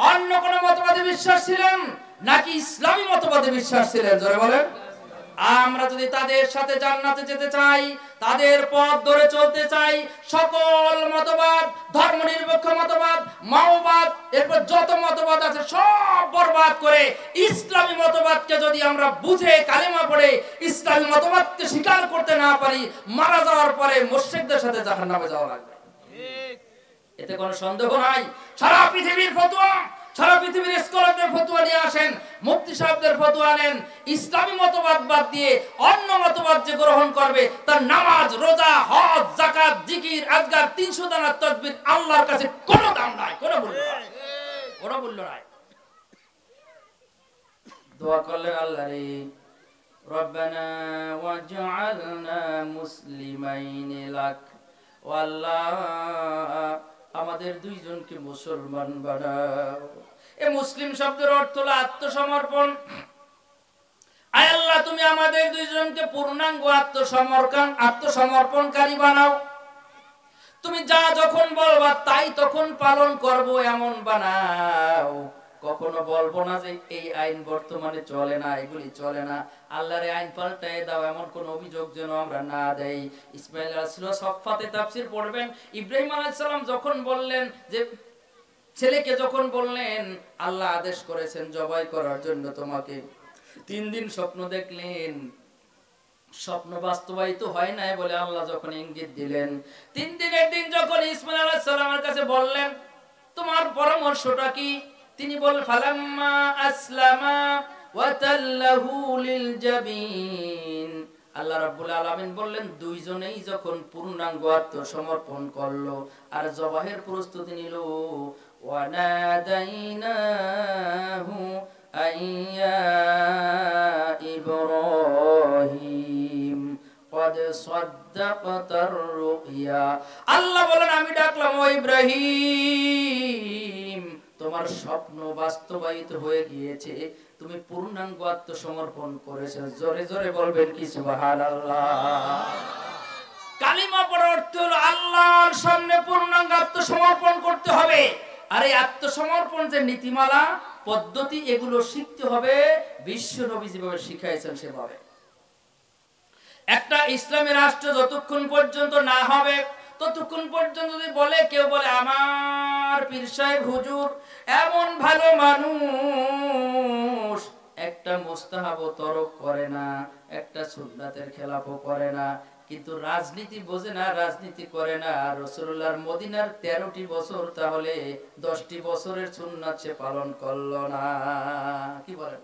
অন্য কোন মতবাদে বিশ্বাস ছিলেন, নাকি ইসলামী মতবাদে বিশ্বাস ছিলেন? জোরে বলেন। আমরা যদি তাদের সাথে জান্নাতে যেতে চাই, তাদের পথ ধরে চলতে চাই, সকল মতবাদ, ধর্মনিরপেক্ষ মতবাদ, মাওবাদ, এরপর যত মতবাদ আছে সব বরবাদ করে ইসলামী মতবাদকে যদি আমরা বুঝে কালেমা পড়ে ইসলামী মতবাদকে স্বীকার করতে না পারি, মারা যাওয়ার পরে মুশরিকদের সাথে জাহান্নামে যাওয়া লাগবে। এতে কোনো সন্দেহ নাই। সারা পৃথিবীর ফতোয়া, সারা পৃথিবীর স্কলারদের ফতোয়া নিয়ে আসেন, মুফতি সাহেবদের ফতোয়া নেন, ইসলামী মতবাদ বাদ দিয়ে অন্য মতবাদ যে গ্রহণ করবে তার নামাজ, রোজা, হজ, যাকাত, জিকির, আজকার 300 দানার তাসবিহ আল্লাহর কাছে কোনো দাম নাই, কোনো মূল্য নাই, কোনো মূল্য নাই। দোয়া করলেন আল্লাহ রে, রব্বানা ওয়াজআলনা মুসলিমাইনি লাক, ও আল্লাহ আমাদের দুইজনকে মুসলমান বানাও। এই মুসলিম শব্দের অর্থ হলো আত্মসমর্পণ। আয় আল্লাহ তুমি আমাদের দুইজনকে পূর্ণাঙ্গ আত্মসমর্পণকারী বানাও। তুমি যা যখন বলবা তাই তখন পালন করব এমন বানাও। কখনো বলবো না যে এই আইন বর্তমানে চলে না, এগুলি চলে না, আল্লাহর আইন পাল্টায় দাও, এমন কোন অভিযোগ যেন আমরা না দেই। ইসমাইল আলাইহিস সালাম সফাতে তাফসীর পড়বেন, ইব্রাহিম আলাইহিস সালাম যখন বললেন যে ছেলেকে যখন বললেন আল্লাহ আদেশ করেছেন জবাই করার জন্য তোমাকে, 3 দিন স্বপ্ন দেখলেন, স্বপ্ন বাস্তবায়িত হয় নাই বলে আল্লাহ যখন ইঙ্গিত দিলেন, 3 দিনের দিন যখন ইসমাইল আলাইহিস সালামের কাছে বললেন তোমার পরামর্শটা কি, তিনি বললেন ফালাম্মা আসলামা ওয়া তাল্লাহু লিল জাবিন। আল্লাহ রাব্বুল আলামিন বললেন দুইজনেই যখন পূর্ণাঙ্গ আত্মসমর্পণ করলো আর জবাহের প্রস্তুতি নিল, ওয়া নাদাইনাহু আইয়া ইব্রাহিম قد صدقت সাদ্দাকতার রুইয়া। আল্লাহ বলেন আমি ডাকলাম ও ইব্রাহিম, তোমার স্বপ্ন বাস্তবায়িত হয়ে গিয়েছে, তুমি পূর্ণাঙ্গ আত্মসমর্পণ করেছো। জোরে জোরে বলবেন কি সুবহানাল্লাহ। কালিমা পড়ার অর্থ হলো আল্লাহর সামনে পূর্ণাঙ্গ আত্মসমর্পণ করতে হবে। আর এই আত্মসমর্পণ যে নীতিমালা পদ্ধতি এগুলো শিখতে হবে বিশ্ব নবী যেভাবে শিখাইছেন সেভাবে। একটা ইসলামী রাষ্ট্র যতক্ষণ পর্যন্ত না হবে ততক্ষণ পর্যন্ত যদি বলে কেউ বলে আমার পীর সাহেব হুজুর এমন ভালো মানুষ, একটা মুস্তাহাব তরক করে না, একটা সুন্নাতের খেলাফও করে না, কিন্তু রাজনীতি বোঝে না, রাজনীতি করে না। রাসূলুল্লাহর মদিনার 13টি বছর, তাহলে 10টি বছরের সুন্নাত সে পালন করলো না। কি বলেন?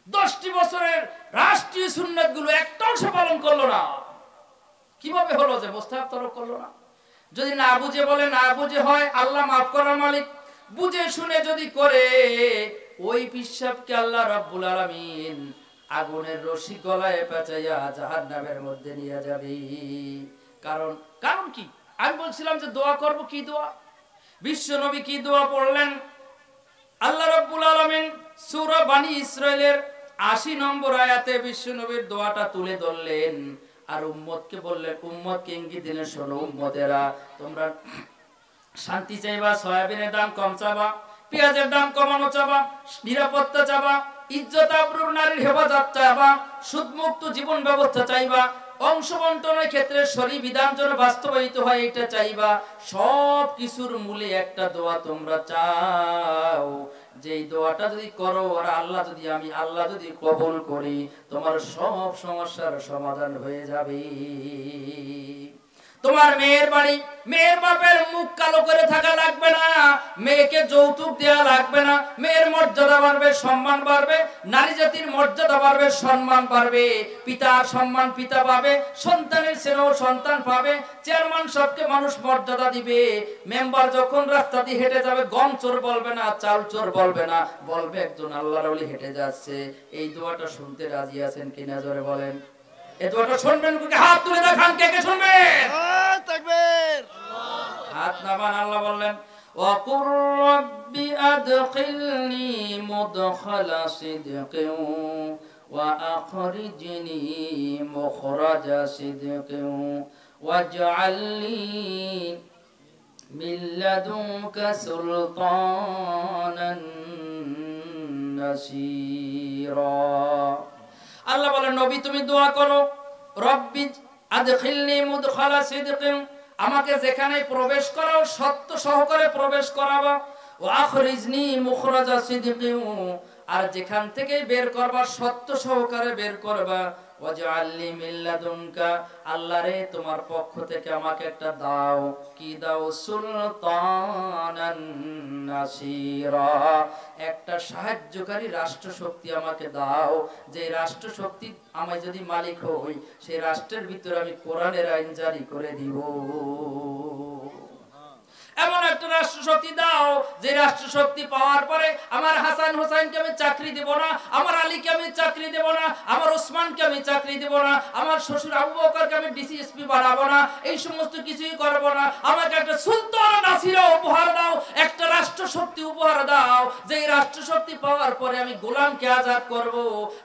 10টি বছরের রাষ্ট্রীয় সুন্নাত গুলো একটাও সে পালন করলো না। কিভাবে হলো যে মুস্তাহাব তরক করলো না? যদি না বুঝে বলে না বুঝে হয়, আল্লাহ মাফ করার মালিক। বুঝে শুনে যদি করে, ওই পিশাবকে আল্লাহ রাব্বুল আলামিন আগুনের রশি গলায় পেঁচাইয়া জাহান্নামের মধ্যে নিয়ে যাবে। কারণ কি? আমি বলছিলাম যে দোয়া করব, কি দোয়া? বিশ্ব নবী কি দোয়া পড়লেন? আল্লাহ রাব্বুল আলামিন সূরা বনী ইসরাইলের 80 নম্বর আয়াতে বিশ্ব নবীর দোয়াটা তুলে ধরলেন আর উম্মতকে বললেন, উম্মতকে ইঙ্গিত দিলেন, শোনো উম্মতেরা, তোমরা শান্তি চাইবা, সয়াবিনের দাম কম চাবা, পেঁয়াজের দাম কমানো চাবা, নিরাপত্তা চাবা, ইজ্জত আবরুর নারীর হেফাজত চাইবা, সুদমুক্ত জীবন ব্যবস্থা চাইবা, অংশ বন্টনের ক্ষেত্রে শরীয়ত বিধান যেন বাস্তবায়িত হয় এটা চাইবা। সব কিছুর মূলে একটা দোয়া তোমরা চাও, যেই দোয়াটা যদি করো আর আল্লাহ যদি কবুল করি, তোমার সব সমস্যার সমাধান হয়ে যাবে। তোমার মেয়ের বাড়ি, মেয়ের বাপের মুখ কালো করে থাকা লাগবে না, মেয়েকে যৌতুক দেওয়া লাগবে না, মেয়ের মর্যাদা বাড়বে, সম্মান বাড়বে, নারী জাতির মর্যাদা বাড়বে, সম্মান বাড়বে, পিতার সম্মান পিতা পাবে, সন্তানের স্নেহ সন্তান পাবে, চেয়ারম্যান সবকে মানুষ মর্যাদা দিবে, মেম্বার যখন রাস্তা দিয়ে হেঁটে যাবে গম চোর বলবে না, চাল চোর বলবে না, বলবে একজন আল্লাহর ওলি হেঁটে যাচ্ছে। এই দোয়াটা শুনতে রাজি আছেন কিনা জোরে বলেন। এই দোয়াটা শুনবেন, হাত তুলে দেখান কে কে শুনবেন। তাকবীর, হাত নামান। আল্লাহ বললেন, ওয়াকুর রাব্বি আদখিলনি মুদখালা সিদকিন ওয়া আখরিজনি মুখরাজা সিদকিন ওয়াজআলনি মিন লাদুনকা সুলতানান নাসীরা। আল্লাহ বলেন, নবী তুমি দোয়া করো, রব্বি আদখিলনি মুদখালা সিদকিন, আমাকে যেখানে প্রবেশ করাও সত্য সহকারে প্রবেশ করাবা, ওয়া আখরিজনি মুখরাজা সিদকিন, আর যেখান থেকে বের করবা সত্য সহকারে বের করবা, ওয়াজআলনি মিন লাদুনকা, আল্লাহ রে তোমার পক্ষ থেকে আমাকে একটা দাও, কি দাও? সুলতানান নাসীরা, একটা সাহায্যকারী রাষ্ট্র শক্তি আমাকে দাও, যে রাষ্ট্র শক্তি আমি যদি মালিক হই, সেই রাষ্ট্রের ভিতরে আমি কোরআনের আইন জারি করে দিব। এমন একটা রাষ্ট্র শক্তি দাও, যে রাষ্ট্র শক্তি পাওয়ার পরে আমার হাসান হোসেনকে আমি চাকরি দেব না, আমার আলীকে আমি চাকরি দেব না, আমার ওসমানকে আমি চাকরি দেব না, আমার শ্বশুর আবু বকরকে আমি ডিসিএসপি বানাবো না, এই সমস্ত কিছুই করব না। আমাকে একটা সুলতান নাসিরা উপহার দাও, একটা রাষ্ট্র শক্তি উপহার দাও, যে রাষ্ট্র শক্তি পাওয়ার পরে আমি গোলামকে আজাদ করব,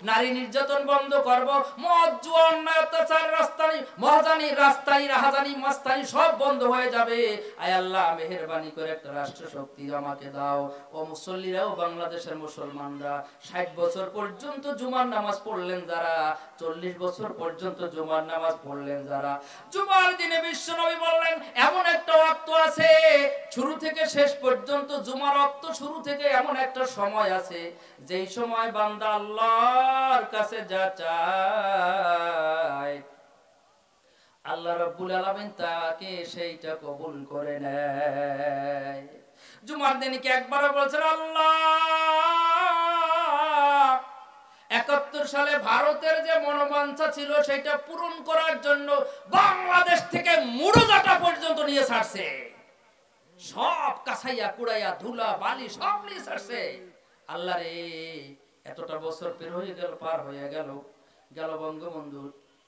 নারী নির্যাতন বন্ধ করব, মদ জুয়া অন্যায় অত্যাচার রাস্তানি মহাজানি রাস্তানি রাহাজানি মাস্তানি সব বন্ধ হয়ে যাবে। আয় আল্লাহ মেহেরবানি করে একটা রাষ্ট্র শক্তি আমাকে দাও। ও মুসল্লিরাও, বাংলাদেশের মুসলমানরা 60 বছর পর্যন্ত জুমার নামাজ পড়লেন যারা, 40 বছর পর্যন্ত জুমার নামাজ পড়লেন যারা, জুমার দিনে বিশ্ব নবী বললেন এমন একটা ওয়াক্ত আছে শুরু থেকে শেষ পর্যন্ত, জুমার ওয়াক্ত শুরু থেকে এমন একটা সময় আছে যেই সময় বান্দা আল্লাহর কাছে যা চায় আল্লাহ রাব্বুল আলামিন তাকে সেইটা কবুল করে নেয়। জুমার দিনে কি একবার বলছেন আল্লাহ 71 সালে ভারতের যে মনোবাঞ্ছা ছিল সেটা পূরণ করার জন্য বাংলাদেশ থেকে মুড়োজাটা পর্যন্ত নিয়ে ছাড়ছে, সব কাছাইয়া কুড়াইয়া ধুলা বালি সব নিয়ে ছাড়ছে। আল্লাহ রে, এতটা বছর পার হয়ে গেল, গেল বঙ্গবন্ধু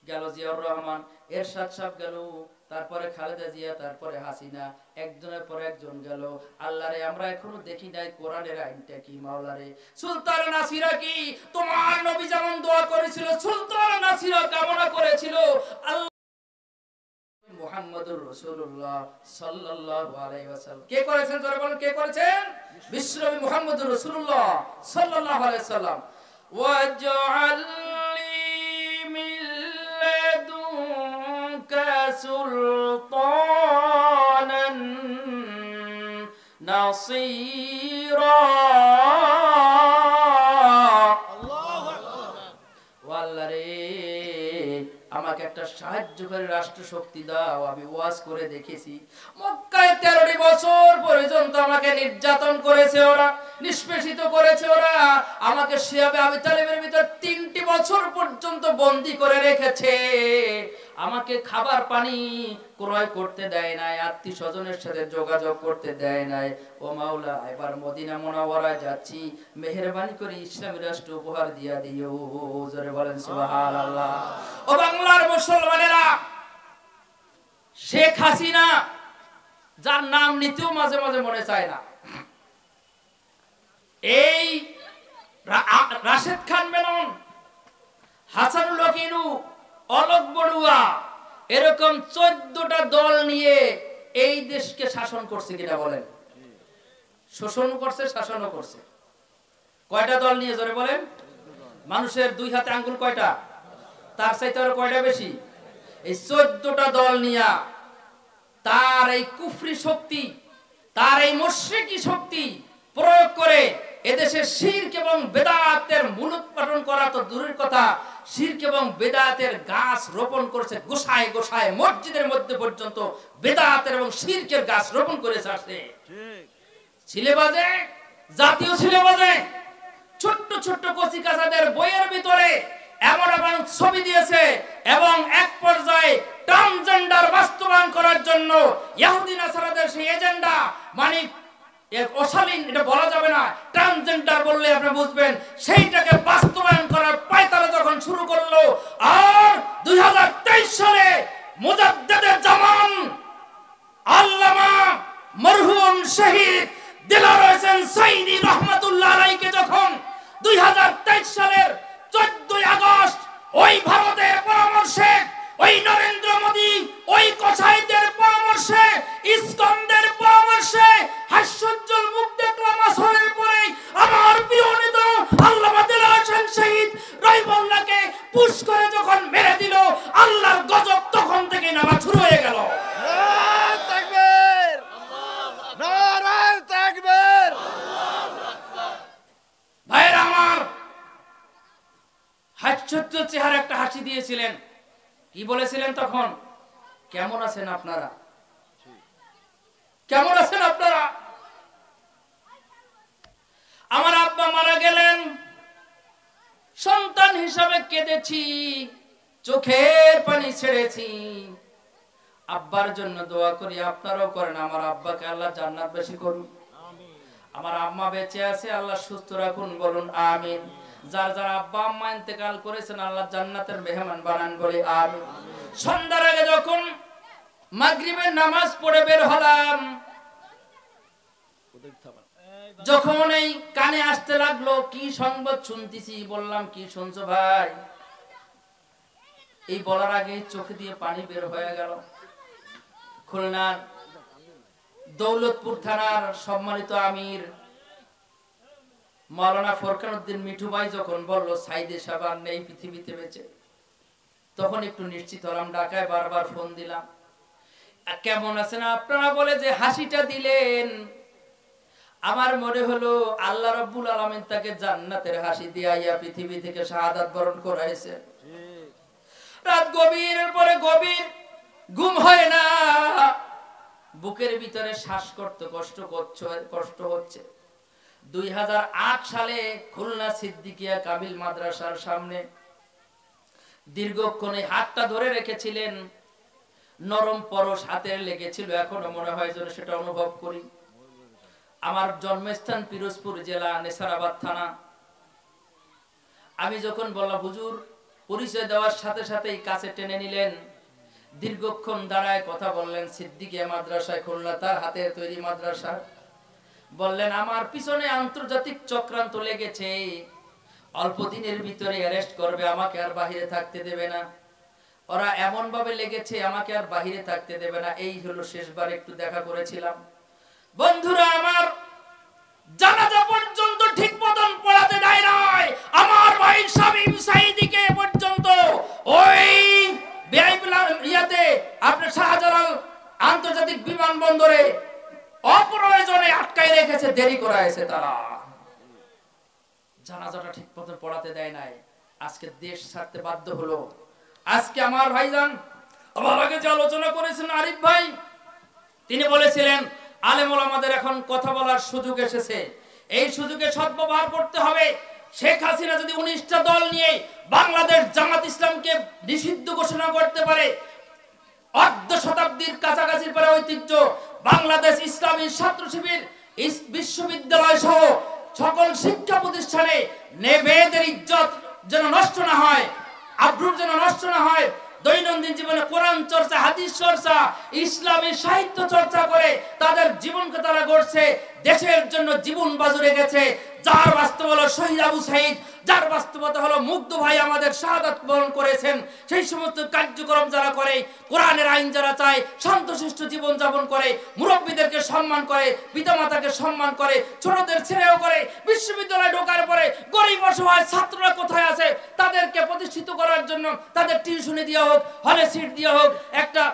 গেল জিয়াউর রহমান, এরশাদ সাহেব গেল, তারপরে খালেদা জিয়া, তারপরে হাসিনা, একজনের পর একজন গেল। আল্লাহরে আমরা এখনো দেখি নাই কোরআনের আইনটা কি। মাওলারে সুলতান নাসিরা কি তোমার নবী যেমন দোয়া করেছিল, সুলতান নাসিরা কামনা করেছিল, আল্লাহ মুহাম্মদুর রাসূলুল্লাহ সাল্লাল্লাহু আলাইহি ওয়াসাল্লাম কে করেছেন? যারা বলেন কে করেছেন? বিশ্বনবী মুহাম্মদুর রাসূলুল্লাহ সাল্লাল্লাহু আলাইহি ওয়াসাল্লাম। ওয়াজআলনি মিন লাদুনকা সুলতানান নাসীরা। আল্লাহু আকবার। আল্লাহ রে আমাকে একটা সাহায্যকারী রাষ্ট্র শক্তি দাও। আমি ওয়াজ করে দেখেছি মক্কায় 13টি বছর পর্যন্ত আমাকে নির্যাতন করেছে ওরা, নিষ্পেষিত করেছে ওরা। আমাকে শিয়াবে আবি তালিবের ভিতর 3টি বছর পর্যন্ত বন্দী করে রেখেছে। আমাকে খাবার পানি ক্রয় করতে দেয় নাই, আত্মীয় স্বজনের সাথে যোগাযোগ করতে দেয় নাই। ও মাওলা, এবার মদিনা মুনাওয়ারায় যাচ্ছি, মেহেরবানি করে ইসলামী রাষ্ট্র উপহার দিয়া দিও। জোরে বলেন সুবহানাল্লাহ। ও বাংলার মুসলমানেরা, শেখ হাসিনা, যার নাম নিতেও মাঝে মাঝে মনে চায় না, এই রাশেদ খান মেনন, হাসানুল হকিনু, অলোক বড়ুয়া, এরকম 14টা দল নিয়ে এই দেশকে শাসন করছে কিনা বলেন? শোষণ করছে, শাসনও করছে। কয়টা দল নিয়ে? জোরে বলেন। মানুষের 2 হাতে আঙ্গুল কয়টা? তার চাইতে আরো কয়টা বেশি? এই 14টা দল নিয়ে তার এই কুফরি শক্তি, তার এই মুশরিকি শক্তি প্রয়োগ করে এদেশে শিরক এবং বেদাতের মূলোৎপাটন করা তো দূরের কথা, শিরক এবং বেদাতের গাছ রোপণ করেছে গোসায় গোসায়, মসজিদের মধ্যে পর্যন্ত বেদাতের এবং শিরকের গাছ রোপণ করেছে। আসছে সিলেবাসে, জাতীয় সিলেবাসে ছোট্ট ছোট্ট কচি কাঁচাদের বইয়ের ভিতরে এমন এমন ছবি দিয়েছে, এবং এক পর্যায়ে ট্রান্সজেন্ডার বাস্তবায়ন করার জন্য ইহুদি নাসারাদের সেই এজেন্ডা, মানে এক অশালীন, এটা বলা যাবে না, ট্রান্সজেন্ডার বললে আপনি বুঝবেন, সেইটাকে বাস্তবায়ন করার পায়তারা যখন শুরু করলো। আর 2023 সালে মুজাদ্দেদে জামান আল্লামা মরহুম শহীদ দিলওয়ার হোসেন সাইদি রহমাতুল্লাহ আলাইহিকে যখন 2023 সালের 14 আগস্ট ওই ভারতের পরামর্শে, ওই নরেন্দ্র মোদী, ওই কসাইদের পরামর্শে, ইসকন্দের পরামর্শে হাস্যোজ্জ্বল মুখ দেখলাম আসরের পরে আমার প্রিয় নেতা আল্লামা দিলওয়ার হোসেন শহীদ রহিমউল্লাহকে পুশ করে যখন মেরে দিল, আল্লাহর গজব তখন থেকে নামা শুরু হয়ে গেল। নারায়ে তাকবীর, নারায়ে তাকবীর। ভাইরা আমার, হাস্যোজ্জ্বল চেহারা একটা হাসি দিয়েছিলেন। কি বলেছিলেন তখন? কেমন আছেন আপনারা? কেমন আছেন আপনারা? আমার আব্বা মারা গেলেন, সন্তান হিসাবে কেঁদেছি, চোখের পানি ছেড়েছি। আব্বার জন্য দোয়া করি, আপনারাও করেন, আমার আব্বাকে আল্লাহ জান্নাত বেশি করুন। আমার আম্মা বেঁচে আছে, আল্লাহ সুস্থ রাখুন, বলুন আমিন। যার যার আব্বা আম্মা ইন্তেকাল করেছেন, আল্লাহ জান্নাতের মেহমান বানান, বলি আমিন। সন্ধ্যার আগে যখন মাগরিবের নামাজ পড়ে বের হলাম, যখন এই কানে আসতে লাগলো কি সংবাদ শুনতেছি, বললাম কি শুনছো ভাই? এই বলার আগে চোখে দিয়ে পানি বের হয়ে গেল। খুলনার দৌলতপুর থানার সম্মানিত আমির মাওলানা ফরকান উদ্দিন মিঠু ভাই যখন বলল সাইদে সাহেব নেই পৃথিবীতে বেঁচে, তখন একটু নিশ্চিত হলাম। ঢাকায় বারবার ফোন দিলাম, কেমন আছেন আপনারা বলে যে হাসিটা দিলেন, আমার মনে হলো আল্লাহ রাব্বুল আলামিন তাকে জান্নাতের হাসি দিয়া পৃথিবী থেকে শাহাদাত বরণ করাইছে। রাত গভীরের পরে গভীর, ঘুম হয় না, বুকের ভিতরে শ্বাস করতে কষ্ট হচ্ছে। 2008 সালে খুলনা সিদ্দিকিয়া কামিল মাদ্রাসার সামনে দীর্ঘক্ষণ হাতটা ধরে রেখেছিলেন, নরম পরশ হাতের লেগেছিল, এখনো মনে হয় যেন সেটা অনুভব করি। আমার জন্মস্থান পিরোজপুর জেলা নেসারাবাদ থানা। আমি যখন বললাম হুজুর পরিচয় দেওয়ার সাথে সাথেই কাছে টেনে নিলেন, দীর্ঘক্ষণ দাঁড়ায় কথা বললেন। সিদ্দিকিয়া মাদ্রাসায়, খুলনা, তার হাতে তৈরি মাদ্রাসা। বললেন, আমার পিছনে আন্তর্জাতিক চক্রান্ত লেগেছে, অল্প দিনের ভিতরে অ্যারেস্ট করবে, আমাকে আর বাহিরে থাকতে দেবে না। ওরা এমন ভাবে লেগেছে, আমাকে আর বাহিরে থাকতে দেবে না। এই হলো শেষবার একটু দেখা করেছিলাম। বন্ধুরা আমার, জানাজা পর্যন্ত ঠিক মতন পড়াতে দেয় নাই। আমার ভাই শামীম সাঈদীকে পর্যন্ত ওই ইয়াতে আপনার শাহজালাল আন্তর্জাতিক বিমানবন্দরে অপ্রয়োজনে আটকায় রেখেছে, দেরি করাইছে তারা। জানাজাটা ঠিক মতন পড়াতে দেয় নাই। আজকে দেশ ছাড়তে বাধ্য হলো। আজকে আমার ভাইজান আমার আগে যে আলোচনা করেছেন আরিফ ভাই, তিনি বলেছিলেন আলেম ওলামাদের এখন কথা বলার সুযোগ এসেছে, এই সুযোগে সদ্ব্যবহার করতে হবে। শেখ হাসিনা যদি 19টা দল নিয়ে বাংলাদেশ জামাত ইসলামকে নিষিদ্ধ ঘোষণা করতে পারে, অর্ধ শতাব্দীর কাছাকাছি পরে ঐতিহ্য বাংলাদেশ ইসলামী ছাত্র শিবির বিশ্ববিদ্যালয় সহ সকল শিক্ষা প্রতিষ্ঠানে মেয়েদের ইজ্জত যেন নষ্ট না হয়, আব্রু যেন নষ্ট না হয়, দৈনন্দিন জীবনে কোরআন চর্চা, হাদিস চর্চা, ইসলামী সাহিত্য চর্চা করে তাদের জীবনকে তারা গড়ছে, দেশের জন্য জীবন বাজুরে গেছে। যার বাস্তব হলো শহীদ আবু সাঈদ, যার বাস্তবতা হলো মুগ্ধ ভাই আমাদের শাহাদাত বরণ করেছেন। সেই সমস্ত কার্যক্রম যারা করে, কোরআনের আইন যারা চায়, শান্তশিষ্ট জীবন যাপন করে, মুরব্বীদেরকে সম্মান করে, পিতামাতাকে সম্মান করে, ছোটদের ছেলেও করে, বিশ্ববিদ্যালয়ে ঢোকার পরে গরিব অসহায় ছাত্ররা কোথায় আছে তাদেরকে প্রতিষ্ঠিত করার জন্য তাদের টিউশনি দেওয়া হোক, হলে সিট দেওয়া হোক, একটা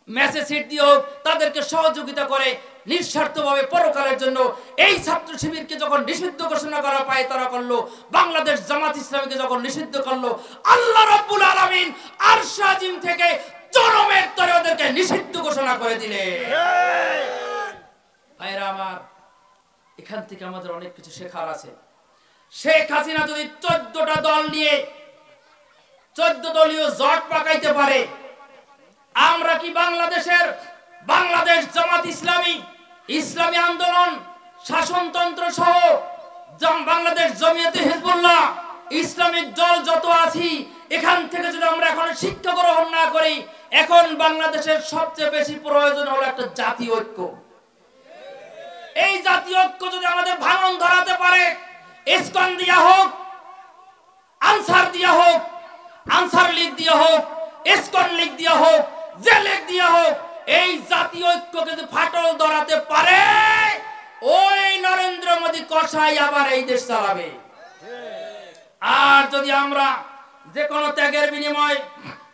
মেসে সিট দিয়ে হোক, তাদেরকে সহযোগিতা করে নিঃস্বার্থভাবে পরকালের জন্য। এই ছাত্র শিবিরকে যখন নিষিদ্ধ ঘোষণা করা পায় তারা করলো, বাংলাদেশ জামাত ইসলামীকে যখন নিষিদ্ধ করলো, আল্লাহ রাব্বুল আলামিন আরশ আজিম থেকে জনমের তরে ওদেরকে নিষিদ্ধ ঘোষণা করে দিলেন। ভাইরা আমার, এখান থেকে আমাদের অনেক কিছু শেখার আছে। শেখ হাসিনা যদি 14টা দল নিয়ে 14 দলীয় জোট পাকাইতে পারে, আমরা কি বাংলাদেশ জামাত ইসলামী, ইসলামী আন্দোলন, শাসনতন্ত্র সহ বাংলাদেশ জমিয়তে হিজবুল্লাহ, ইসলামিক দল যত আছি, এখান থেকে যদি আমরা এখন শিক্ষা গ্রহণ না করি, এখন বাংলাদেশের সবচেয়ে বেশি প্রয়োজন হলো একটা জাতীয় ঐক্য। এই জাতীয় ঐক্য যদি আমাদের ভাঙন ধরাতে পারে, ইসকন দিয়া হোক, আনসার দিয়া হোক, আনসার লীগ দিয়া হোক, ইসকন লীগ দিয়া হোক, যে লীগ দিয়া হোক, এই জাতীয় ঐক্যকে যদি ফাটল ধরাতে পারে, ওই নরেন্দ্র মোদী কসাই আবার এই দেশ চালাবে। আর যদি আমরা যে কোনো ত্যাগের বিনিময়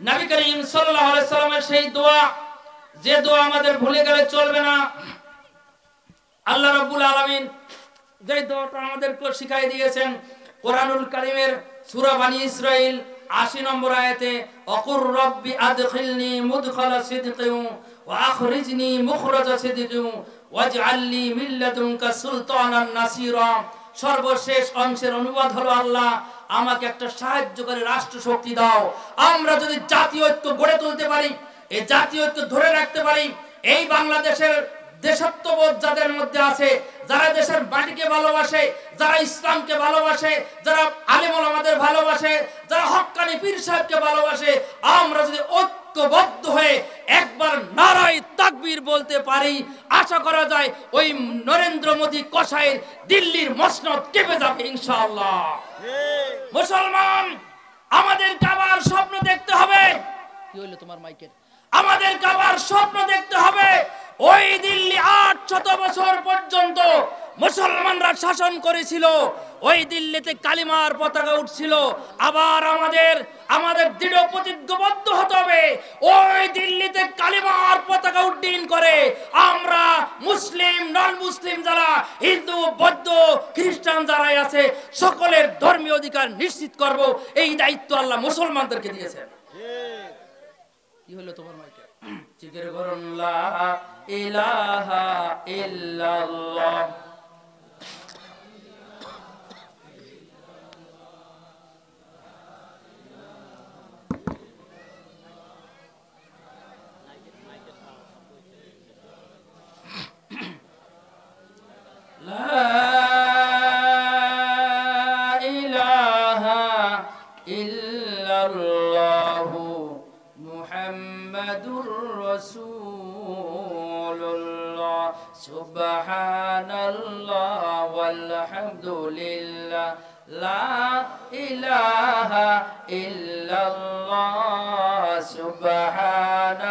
নবী করিম সাল্লাল্লাহু আলাইহি সাল্লামের সেই দোয়া, যে দোয়া আমাদের ভুলে গেলে চলবে না, আল্লাহ রাব্বুল আলামিন যে দোয়াটা আমাদেরকে শিখাই দিয়েছেন কোরআনুল কারীমের সূরা বনী ইসরাঈল 80 নম্বর আয়াতে, অকুর রব্বি আদখিলনি মুদখালা সিদকিন ওয়া আখরিজনি মুখরাজা সিদকিন ওয়াজআলনি মিন লাদুনকা সুলতানান নাসীরা। সর্বশেষ অংশের অনুবাদ হলো, আল্লাহ আমাকে একটা সাহায্যকারী রাষ্ট্র শক্তি দাও। আমরা যদি জাতীয় ঐক্য গড়ে তুলতে পারি, এই জাতীয় ঐক্য ধরে রাখতে পারি, এই বাংলাদেশের দেশাত্মবোধ যাদের মধ্যে আছে, যারা দেশের মাটিকে ভালোবাসে, যারা ইসলামকে ভালোবাসে, যারা আলেম ওলামাদের ভালোবাসে, যারা হক্কানি পীর সাহেবকে ভালোবাসে, আমরা যদি ঐক্যবদ্ধ হয়ে একবার নারায়ে তাকবীর বলতে পারি, আশা করা যায় ওই নরেন্দ্র মোদী কসাইয়ের দিল্লির মসনদ কেঁপে যাবে ইনশাআল্লাহ। মুসলমান, আমাদেরকে আবার স্বপ্ন দেখতে হবে। কি হইলো তোমার মাইকের? আমাদেরকে আবার স্বপ্ন দেখতে হবে। ওই দিল্লি 800 বছর পর্যন্ত মুসলমানরা শাসন করেছিল, ওই দিল্লিতে কালিমার পতাকা উঠছিল। আবার আমাদের দৃঢ় প্রতিজ্ঞাবদ্ধ হতে হবে, ওই দিল্লিতে কালিমার পতাকা উড্ডীন করে আমরা মুসলিম, নন মুসলিম, যারা হিন্দু, বৌদ্ধ, খ্রিস্টান যারাই আছে, সকলের ধর্মীয় অধিকার নিশ্চিত করব। এই দায়িত্ব আল্লাহ মুসলমানদেরকে দিয়েছেন। কি হলো তোমার মাইকে? জিকির করুন লা ইলাহা ইল্লাল্লাহ। লা ইলাহা ইল্লাল্লাহ। ইল্লাল্লাহ ওয়ালহামদুলিল্লাহ লা ইলাহা ইল্লাল্লাহ সুবহানাল্লাহ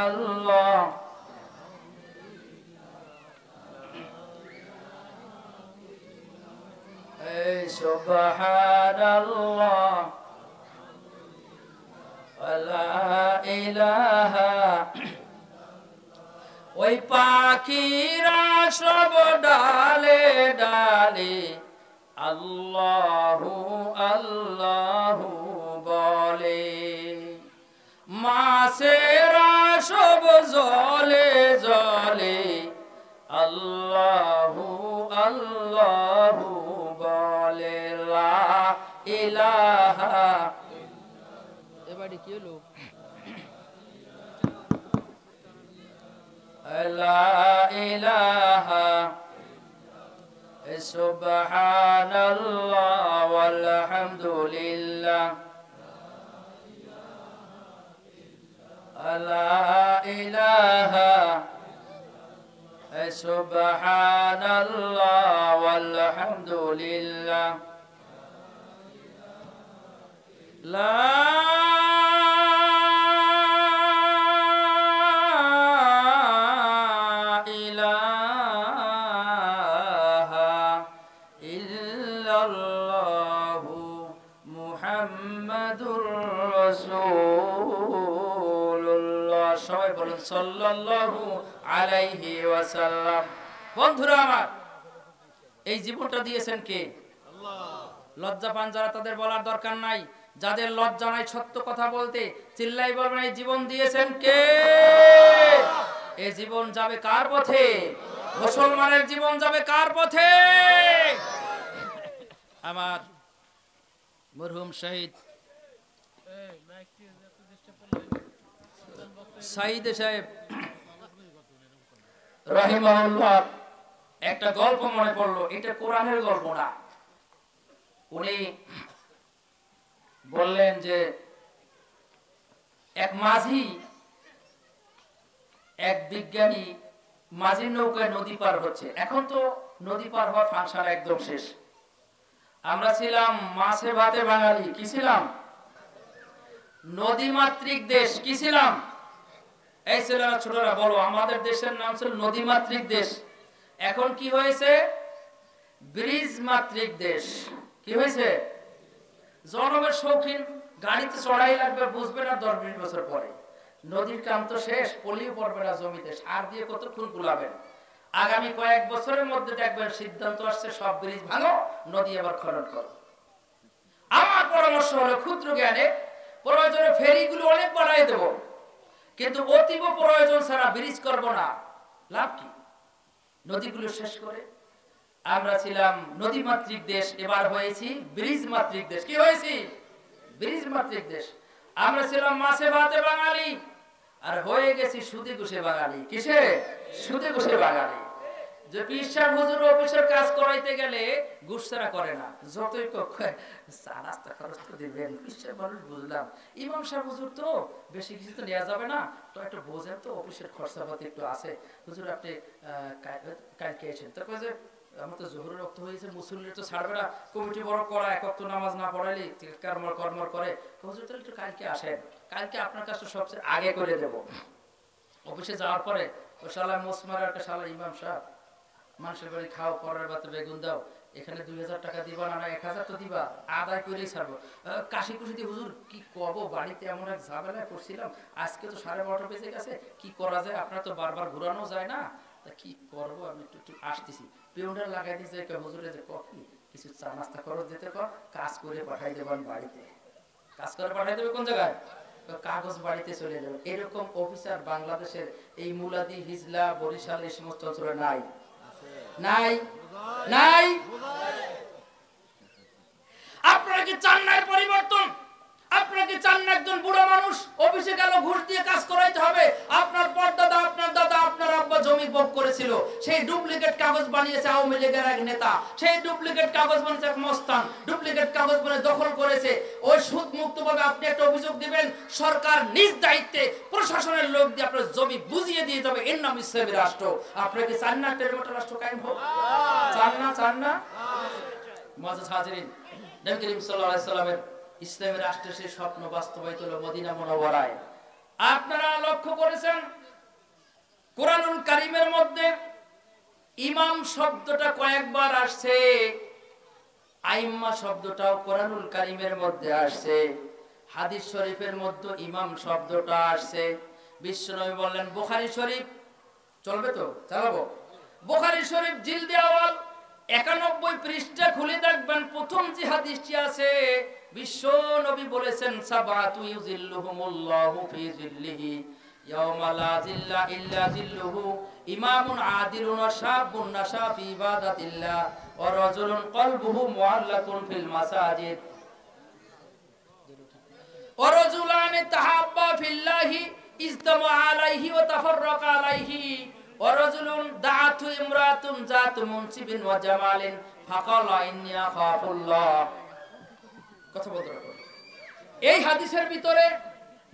সুবহানাল্লাহ লা ইলাহা ওই পাখিরা সব ডালে ডালে আল্লাহু আল্লাহু বলে মাছেরা সব জলে জলে আল্লাহু আল্লাহু বলে লা ইলাহা এবারে কি হলো লা ইলাহা সুবহানাল্লাহ ওয়ালহামদুলিল্লাহ লা ইলাহা সুবহানাল্লাহ ওয়ালহামদুলিল্লাহ লা সবাই বলুন সাল্লাল্লাহু আলাইহি ওয়াসাল্লাম। বন্ধুরা আমার, এই জীবনটা দিয়েছেন কে? লজ্জা পান যারা তাদের বলার দরকার নাই, যাদের লজ্জা নাই সত্য কথা বলতে চিল্লাই বলবেন এই জীবন দিয়েছেন কে? এই জীবন যাবে কার পথে? মুসলমানের জীবন যাবে কার পথে? আমার মরহুম শহীদ সাইদ সাহেব রাহিমাহুল্লাহ একটা গল্প মনে পড়লো, এটা কোরআনের গল্প না। উনি বললেন যে এক মাঝি, এক বিজ্ঞানী মাঝির নৌকায় নদী পার হচ্ছে। এখন তো নদী পার হওয়ার ফাংশন একদম শেষ। আমরা ছিলাম মাছে ভাতে বাঙালি, কি ছিলাম? নদী মাতৃক দেশ, কি ছিলাম? এই ছেলেরা ছোটরা বলো, আমাদের দেশের নাম ছিল নদী মাতৃক দেশ। এখন কি হয়েছে? ব্রিজ মাতৃক দেশ। কি হয়েছে? জনমের শৌখিন, গাড়িতে চড়াই লাগবে বুঝবে না 10-20 বছর পরে। নদীর কাম তো শেষ, পলিও পড়বে না জমিতে, সার দিয়ে কতক্ষণ কুলাবেন। আগামী কয়েক বছরের মধ্যে দেখবেন সিদ্ধান্ত আসছে সব ব্রিজ ভাঙো, নদী আবার খনন করো। আমার পরামর্শ হলো ক্ষুদ্র জ্ঞানে প্রয়োজনে ফেরিগুলো অনেক বাড়াই দেব, কিন্তু অতীব প্রয়োজন ছাড়া ব্রিজ করব না। লাভ কি? নদীগুলো শেষ করে আমরা ছিলাম নদী মাতৃক দেশ, এবার হয়েছি ব্রিজ মাতৃক দেশ। কি হয়েছি? ব্রিজ মাতৃক দেশ। আমরা ছিলাম মাছে ভাতে বাঙালি, আর হয়ে গেছি সুদে ঘুষে বাঙালি। কিসে? সুদে ঘুষে বাঙালি। যে পিসা হুজুর অফিসের কাজ করাইতে গেলে ঘুষ ছাড়া করে না, যতই চা নাস্তা খরচ তো দিবেন। পিসা মানুষ বুঝলাম, ইমাম সাহেব হুজুর তো বেশি কিছু তো নেওয়া যাবে না, তো একটু বোঝেন তো অফিসের খরচাপাতি একটু আছে। হুজুর আপনি কালকে এসেন, তো কয়ে যে আমার তো জোহরের রক্ত হয়েছে, মুসল্লি তো ছাড়বে না, কমিটি বড় করা, একক তো নামাজ না পড়াইলে কর্মর করে। হুজুর তাহলে একটু কালকে আসেন, কালকে আপনার কাছে সবচেয়ে আগে করে দেব। অফিসে যাওয়ার পরে ও শালা মোসমার একটা শালা ইমাম সাহেব, মানুষের বাড়ি খাও, পরের বাতে বেগুন দাও, এখানে 2000 টাকা দিবা না 1000 তো দিবা, আদায় করেই ছাড়বো। কাশি কুশি দিয়ে হুজুর কি কব, বাড়িতে এমন এক ঝামেলা করছিলাম, আজকে তো 12:30 বেজে গেছে, কি করা যায়? আপনার তো বারবার ঘুরানো যায় না, তা কি করবো, আমি একটু আসতেছি। পেউন্ডার লাগাই দিয়েছে হুজুরে যে কফি কিছু চা নাস্তা খরচ দিতে কর, কাজ করে পাঠাই দেবেন বাড়িতে। কাজ করে পাঠাই দেবে কোন জায়গায়? কাগজ বাড়িতে চলে যাবে। এরকম অফিসার বাংলাদেশের এই মুলাদি, হিজলা, বরিশাল এই সমস্ত অঞ্চলে নাই, নাই, নাই। আপনারা কি চান না পরিবর্তন? আপনাকে চান না একজন বুড়ো মানুষ অফিসে গেল ঘুষ দিয়ে কাজ করাইতে হবে, আপনার পরদাদা আপনার দাদা আপনার আব্বা জমি ভোগ করেছিল, সেই ডুপ্লিকেট কাগজ বানিয়েছে আওয়ামী লীগের এক নেতা, সেই ডুপ্লিকেট কাগজ বানিয়েছে এক মস্তান, ডুপ্লিকেট কাগজ বানিয়ে দখল করেছে। ওই সুদ মুক্তভাবে আপনি একটা অভিযোগ দিবেন, সরকার নিজ দায়িত্বে প্রশাসনের লোক দিয়ে আপনার জমি বুঝিয়ে দিয়ে যাবে, এর নাম ইসলামী রাষ্ট্র। আপনি কি চান না একটা এরকম রাষ্ট্র কায়েম হোক? চান না? চান না? মুআজ্জাজ হাজিরিন, নবী করিম সাল্লাল্লাহু আলাইহি সাল্লামের ইসলামী রাষ্ট্রের সেই স্বপ্ন বাস্তবায়িত হলো মদিনা মুনাওয়ারায়। আপনারা লক্ষ্য করেছেন কোরআনুল কারীমের মধ্যে ইমাম শব্দটা কয়েকবার আসছে, আইম্মা শব্দটাও কোরআনুল কারীমের মধ্যে আসছে, হাদিস শরীফের মধ্যে ইমাম শব্দটা আসছে। বিশ্বনবী বললেন বুখারী শরীফ, চলবে তো? চালাবো। বুখারী শরীফ জিলদে আওয়াল 91 পৃষ্ঠা খুলে দেখবেন, প্রথম যে হাদিসটি আছে বিশ্ব নবী বলেছেন সাবাতু ইউজিল্লুহুমুল্লাহু ফি জিল্লিহি ইয়াওমা লা জিল্লা ইল্লা জিল্লুহু, ইমামুন আদিলুন ওয়া শাবুন নাশা ফি ইবাদাতিল্লাহ ওয়া রাজুলুন কলবুহু মুআল্লাকুন ফিল মাসাজিদ ওয়া রাজুলান তাহাব্বা ফিল্লাহি ইজতামা আলাইহি ওয়া তাফাররাকা আলাইহি ওয়া রাজুলুন দাআতু ইমরাতুন যাতু মুনসিবিন ওয়া জামালিন ফাকালা ইন্নী আখাফুল্লাহ। কথা বলতে হবে। এই হাদিসের ভিতরে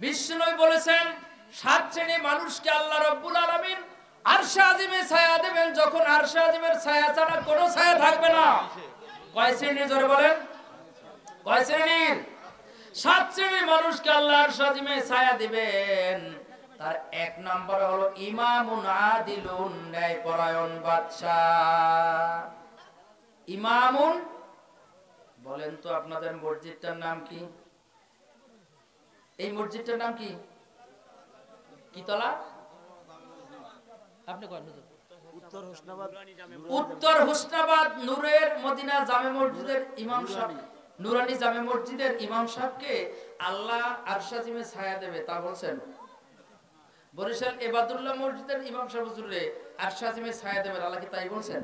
বিশ্বনবী বলেছেন 7 শ্রেণীর মানুষকে আল্লাহ রাব্বুল আলামিন আরশে আজিমে ছায়া দেবেন, যখন আরশে আজিমের ছায়া ছাড়া কোনো ছায়া থাকবে না। কয় শ্রেণীর? জোরে বলেন, কয় শ্রেণীর? 7 শ্রেণীর মানুষকে আল্লাহ আরশে আজিমে ছায়া দিবেন। তার 1 নাম্বার হলো ইমামুন আদিলুন, ন্যায়পরায়ণ বাদশা। ইমামুন, বলেন তো আপনাদের মসজিদটার নাম কি? এই মসজিদটার নাম কি? কি তলা? আপনি কোন? উত্তর হোসনাবাদ নূরের মদিনা জামে মসজিদের ইমাম সাহেব, নুরানি জামে মসজিদের ইমাম সাহেবকে আল্লাহ আরশে আজিমে ছায়া দেবে, তা বলছেন। বরিশাল ইবাদুল্লাহ মসজিদের ইমাম সাহেব হুজুরে আরশে আজিমে ছায়া দেবে, আল্লাহ কি তাই বলছেন?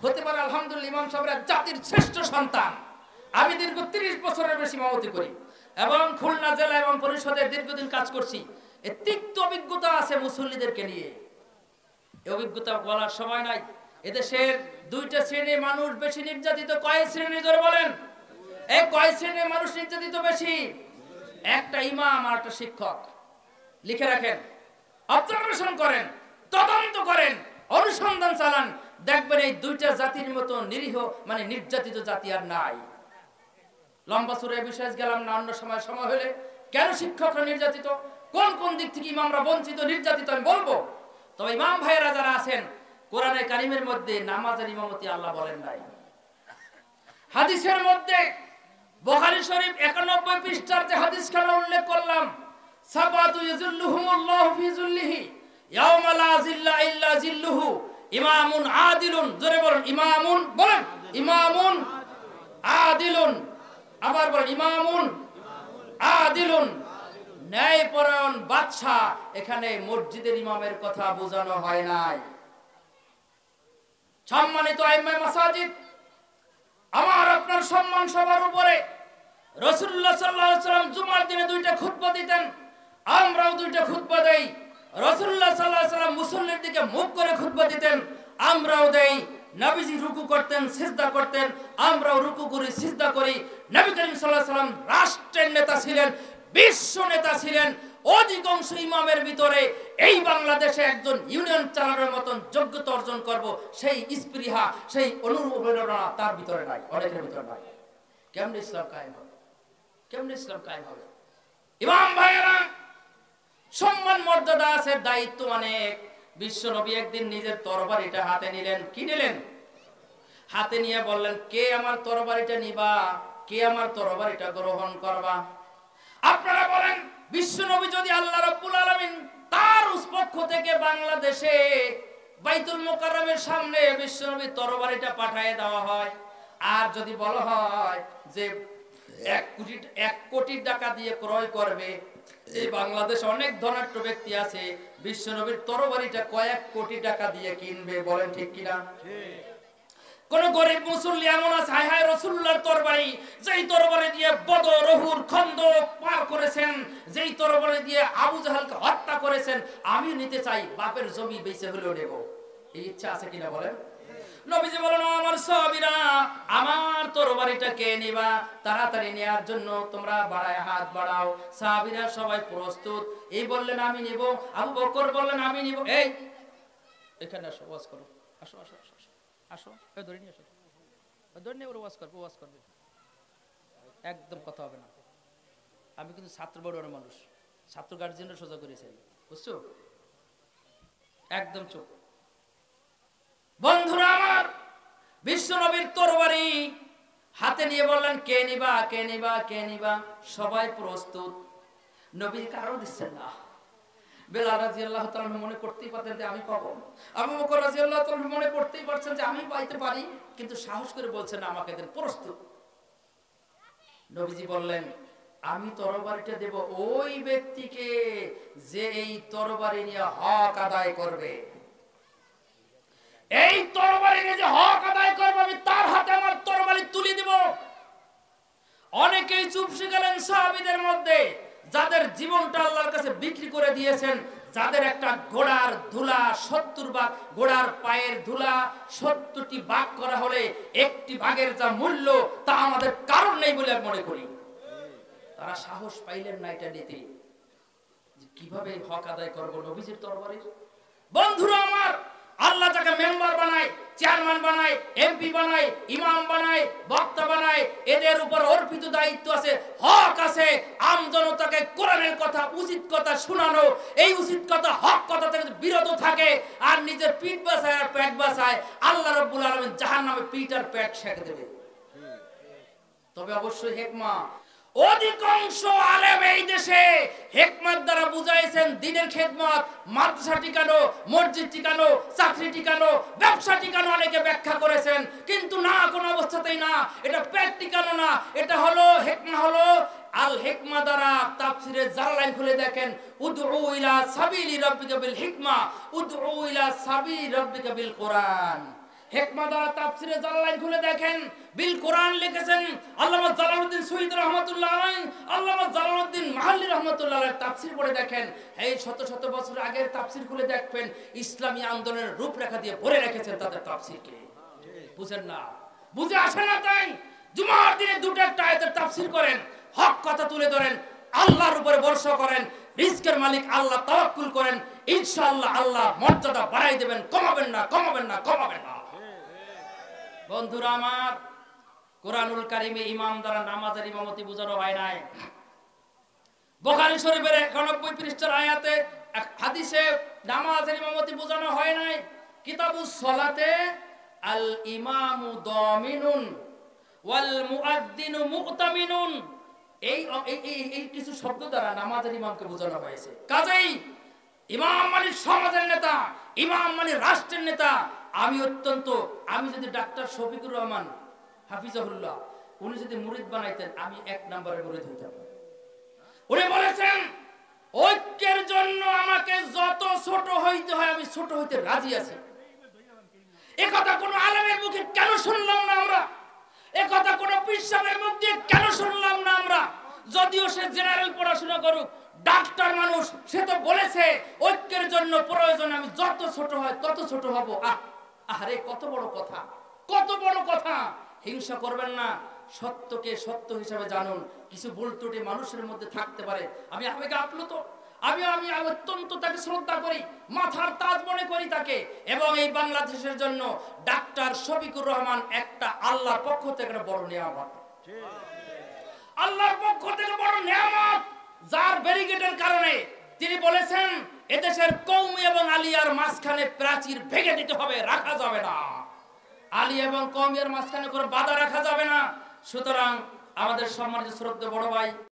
হতে পারে। আলহামদুলিল্লাহ, ইমাম সাহেবরা জাতির শ্রেষ্ঠ সন্তান। আমি দীর্ঘ 30 বছরের বেশি ইমামতি করি এবং খুলনা জেলা এবং পরিষদের দীর্ঘদিন কাজ করছি। এই তিক্ত অভিজ্ঞতা আছে মুসল্লিদেরকে নিয়ে, এই অভিজ্ঞতা বলার সময় নাই। এদেশের 2টা শ্রেণীর মানুষ বেশি নির্যাতিত। কয় শ্রেণী? জোরে বলেন, এই কয় শ্রেণীর মানুষ নির্যাতিত বেশি? একটা ইমাম আর একটা শিক্ষক। লিখে রাখেন, অবজারভেশন করেন, তদন্ত করেন, অনুসন্ধান চালান, দেখবেন এই 2টা জাতির মতো নিরীহ মানে নির্যাতিত জাতি আর নাই। লম্বা সুরে বিষয় গেলাম না, অন্য সময় সময় হলে কেন শিক্ষকরা নির্যাতিত, কোন কোন দিক থেকে ইমামরা বঞ্চিত নির্যাতিত আমি বলবো। তবে ইমাম ভাইয়েরা যারা আছেন, কোরআনে কারিমের মধ্যে নামাজের ইমামতি আল্লাহ বলেন নাই। হাদিসের মধ্যে বুখারী শরীফ 91 পৃষ্ঠার যে হাদিসখানা উল্লেখ করলাম, সাবাতু ইযিল্লুহুমুল্লাহু ফি জিল্লিহি ইয়াওমা লা জিল্লা ইল্লা জিল্লুহু, ইমামুন আদিলুন, জোরে বলেন ইমামুন, বলেন ইমামুন আদিলুন, আবার বলেন ইমামুন আদিলুন, ন্যায়পরায়ণ বাদশা। এখানে মসজিদের ইমামের কথা বোঝানো হয় নাই। সম্মানিত আইম্মায়ে মাসাজিদ, আমার আপনার সম্মান সবার উপরে। রাসূলুল্লাহ সাল্লাল্লাহু আলাইহি ওয়াসাল্লাম জুমার দিনে 2টা খুতবা দিতেন, আমরাও 2টা খুতবা দেই। রাসূলুল্লাহ সাল্লাল্লাহু আলাইহি ওয়াসাল্লাম মুসল্লির দিকে মুখ করে খুতবা দিতেন, আমরাও দেই। নবীজি রুকু করতেন, সিজদা করতেন, আমরাও রুকু করি, সিজদা করি। নবী করিম সাল্লাল্লাহু আলাইহি ওয়াসাল্লাম রাষ্ট্রের নেতা ছিলেন, বিশ্ব নেতা ছিলেন। অধিকাংশ ইমামের ভিতরে এই বাংলাদেশে একজন ইউনিয়ন চালানোর মতন যোগ্যতা অর্জন করব, সেই স্পৃহা, সেই অনুপ্রেরণা তার ভিতরে নাই, অনেকের ভিতরে নাই। কেমনে ইসলাম কায়েম হবে? কেমনে ইসলাম কায়েম হবে? ইমাম ভাইয়েরা, সম্মান মর্যাদা আছে, দায়িত্ব অনেক। বিশ্ব নবী একদিন নিজের তরবারিটা হাতে নিলেন। কি নিলেন? হাতে নিয়ে বললেন, কে আমার তরবারিটা নিবা? কে আমার তরবারিটা গ্রহণ করবা? আপনারা বলেন, বিশ্ব নবী যদি আল্লাহ রাব্বুল আলামিন তার পক্ষ থেকে বাংলাদেশে বাইতুল মুকাররমের সামনে বিশ্ব নবী তরবারিটা পাঠিয়ে দেওয়া হয়, আর যদি বলা হয় যে 1 কোটি টাকা দিয়ে ক্রয় করবে, এই বাংলাদেশে অনেক ধনাঢ্য ব্যক্তি আছে, বিশ্ব নবীর তরবারিটা কয়েক কোটি টাকা দিয়ে কিনবে। বলেন ঠিক কিনা? কোন গরিব মুসল্লি এমন আছে, হায় হায় রাসূলুল্লাহর তরবারি, যেই তরবারি দিয়ে বদর, উহুদ, খন্দক পার করেছেন, যেই তরবারি দিয়ে আবু জাহেলকে হত্যা করেছেন, আমি নিতে চাই, বাপের জমি বেচে হলেও নেব। এই ইচ্ছা আছে কিনা বলেন? নবীজি বলেন, আমার সাহাবীরা, আমার তরবারিটা কে নিবা? তাড়াতাড়ি নেয়ার জন্য তোমরা বাড়ায় হাত বাড়াও। সাহাবীরা সবাই প্রস্তুত। এই বললেন আমি নিব, আবু বকর বললেন আমি নিব। এই এখানে আসো, ওয়াজ করো, আসো আসো আসো আসো, এই ধরে নিয়ে আসো, ধরে নিয়ে ওরা ওয়াজ করবে, একদম কথা হবে না। আমি কিন্তু ছাত্র বড় মানুষ, ছাত্র গার্জিয়ানরা সোজা করেছে, বুঝছো? একদম চুপ। বন্ধুরা আমার, বিশ্ব নবীর তরবারি হাতে নিয়ে বললেন কে নিবা, কে নিবা, কে নিবা? সবাই প্রস্তুত। নবী কারো দিচ্ছেন না। বেলাল রাদিয়াল্লাহু তাআলা মনে করতেই পারতেন যে আমি পাবো, আবু বকর রাদিয়াল্লাহু তাআলা মনে করতেই পারছেন যে আমি পাইতে পারি, কিন্তু সাহস করে বলছেন না, আমাকে দেন, প্রস্তুত। নবীজি বললেন, আমি তরবারিটা দেব ওই ব্যক্তিকে যে এই তরবারি নিয়ে হক আদায় করবে। এই তরবারি নিয়ে যে হক আদায় করবে, আমি তার হাতে আমার তরবারি তুলে দিব। অনেকেই চুপসে গেলেন সাহাবীদের মধ্যে, যাদের জীবনটা আল্লাহর কাছে বিক্রি করে দিয়েছেন, যাদের একটা ঘোড়ার ধুলা 70 ভাগ, ঘোড়ার পায়ের ধুলা 70টি ভাগ করা হলে একটি ভাগের যা মূল্য, তা আমাদের কারণ নেই বলে মনে করি। তারা সাহস পাইলেন না এটা নিতে, কিভাবে হক আদায় করবো নবীজির তরবারির। বন্ধুরা আমার, আল্লাহ যাকে মেম্বার বানায়, চেয়ারম্যান বানায়, এমপি বানায়, ইমাম বানায়, বক্তা বানায়, এদের উপর অর্পিত দায়িত্ব আছে, হক আছে আমজনতাকে কোরআনের কথা, উচিত কথা শোনানো। এই উচিত কথা, হক কথা থেকে বিরত থাকে আর নিজের পিঠ বাঁচায় আর পেট বাঁচায়, আল্লাহ রাব্বুল আলামিন জাহান্নামে পিঠ আর পেট সেঁকে দেবে। তবে অবশ্যই হিকমা, অধিকাংশ আলেম এই দেশে হিকমত দ্বারা বুঝাইছেন দ্বীনের খেদমত, মাদ্রাসা টিকানো, মসজিদ টিকানো, চাকরি টিকানো, ব্যবসা টিকানো, অনেকে ব্যাখ্যা করেছেন, কিন্তু না, কোনো অবস্থাতেই না, এটা পেট টিকানো না। এটা হলো হিকমা, হলো আল হিকমা দ্বারা তাফসীরে জালালাইন খুলে দেখেন, উদউ ইলা সাবিলি রাব্বিকা বিল হিকমা, উদউ ইলা সাবিলি রাব্বিকা বিল কোরআন। হিকমা দ্বারা তাফসীরে জালালাইন খুলে দেখেন, বিল কোরআন লিখেছেন আল্লামা জালালউদ্দিন সুয়ুতী রাহমাতুল্লাহ আলাইহি, আল্লামা জালালউদ্দিন মাহাল্লি রাহমাতুল্লাহ আলাইহি তাফসীর পড়ে দেখেন। এই শত শত বছর আগের তাফসীর খুলে দেখবেন, ইসলামী আন্দোলনের রূপরেখা দিয়ে ভরে রেখেছেন তাদের তাফসীরকে। বুঝেন না, বুঝে আসে না, তাই জুমার দিনে দুটো একটা আয়াতের তাফসীর করেন, হক কথা তুলে ধরেন, আল্লাহর উপরে ভরসা করেন, রিজকের মালিক আল্লাহ, তাওয়াক্কুল করেন, ইনশাআল্লাহ আল্লাহ মর্যাদা বাড়াই দেবেন, কমাবেন না, কমাবেন না, কমাবেন না। বন্ধুরা আমার, কোরআনুল কারিমে ইমাম দ্বারা নামাজের ইমামতি বোঝানো হয় নাই। বুখারী শরীফের 91 পৃষ্ঠার আয়াতে, হাদিসে নামাজের ইমামতি বোঝানো হয় নাই। কিতাবুস সালাতে আল ইমামু দামিনুন ওয়াল মুআদ্দিনু মুতামিনুন, এই কিছু শব্দ দ্বারা নামাজের ইমামকে বোঝানো হয়েছে। কাজেই ইমাম মানে সমাজের নেতা, ইমাম মানে রাষ্ট্রের নেতা। আমি যদি ডাক্তার শফিকুর রহমান হাফিজাহুল্লাহ, উনি যদি মুরিদ বানাইতেন, আমি 1 নম্বরের মুরিদ হইতাম। উনি বলেছেন, ঐক্যের জন্য আমাকে যত ছোট হইতে হয় আমি ছোট হইতে রাজি আছি। এ কথা কোন আলেমের মুখে কেন শুনলাম না আমরা? এ কথা কোন পীর সাহেবের মুখ দিয়ে কেন শুনলাম না আমরা? যদিও সে জেনারেল পড়াশোনা করুক, ডাক্তার মানুষ, সে তো বলেছে ঐক্যের জন্য প্রয়োজন আমি যত ছোট হয় তত ছোট হব। আরে কত বড় কথা, কত বড় কথা! হিংসা করবেন না, সত্যকে সত্য হিসাবে জানুন। কিছু ভুল ত্রুটি মানুষের মধ্যে থাকতে পারে, আমি আবেগে আপ্লুত, আমি অত্যন্ত তাকে শ্রদ্ধা করি, মাথার তাজ মনে করি তাকে। এবং এই বাংলাদেশের জন্য ডাক্তার শফিকুর রহমান একটা আল্লাহর পক্ষ থেকে একটা বড় নিয়ামত, আল্লাহর পক্ষ থেকে বড় নিয়ামত, যার ব্যারিকেডের কারণে তিনি বলেছেন এদেশের কওমি এবং আলিয়ার মাঝখানে প্রাচীর ভেঙে দিতে হবে, রাখা যাবে না। আলী এবং কওমির মাঝখানে কোনো বাধা রাখা যাবে না। সুতরাং আমাদের সম্মানিত শ্রদ্ধেয় বড় ভাই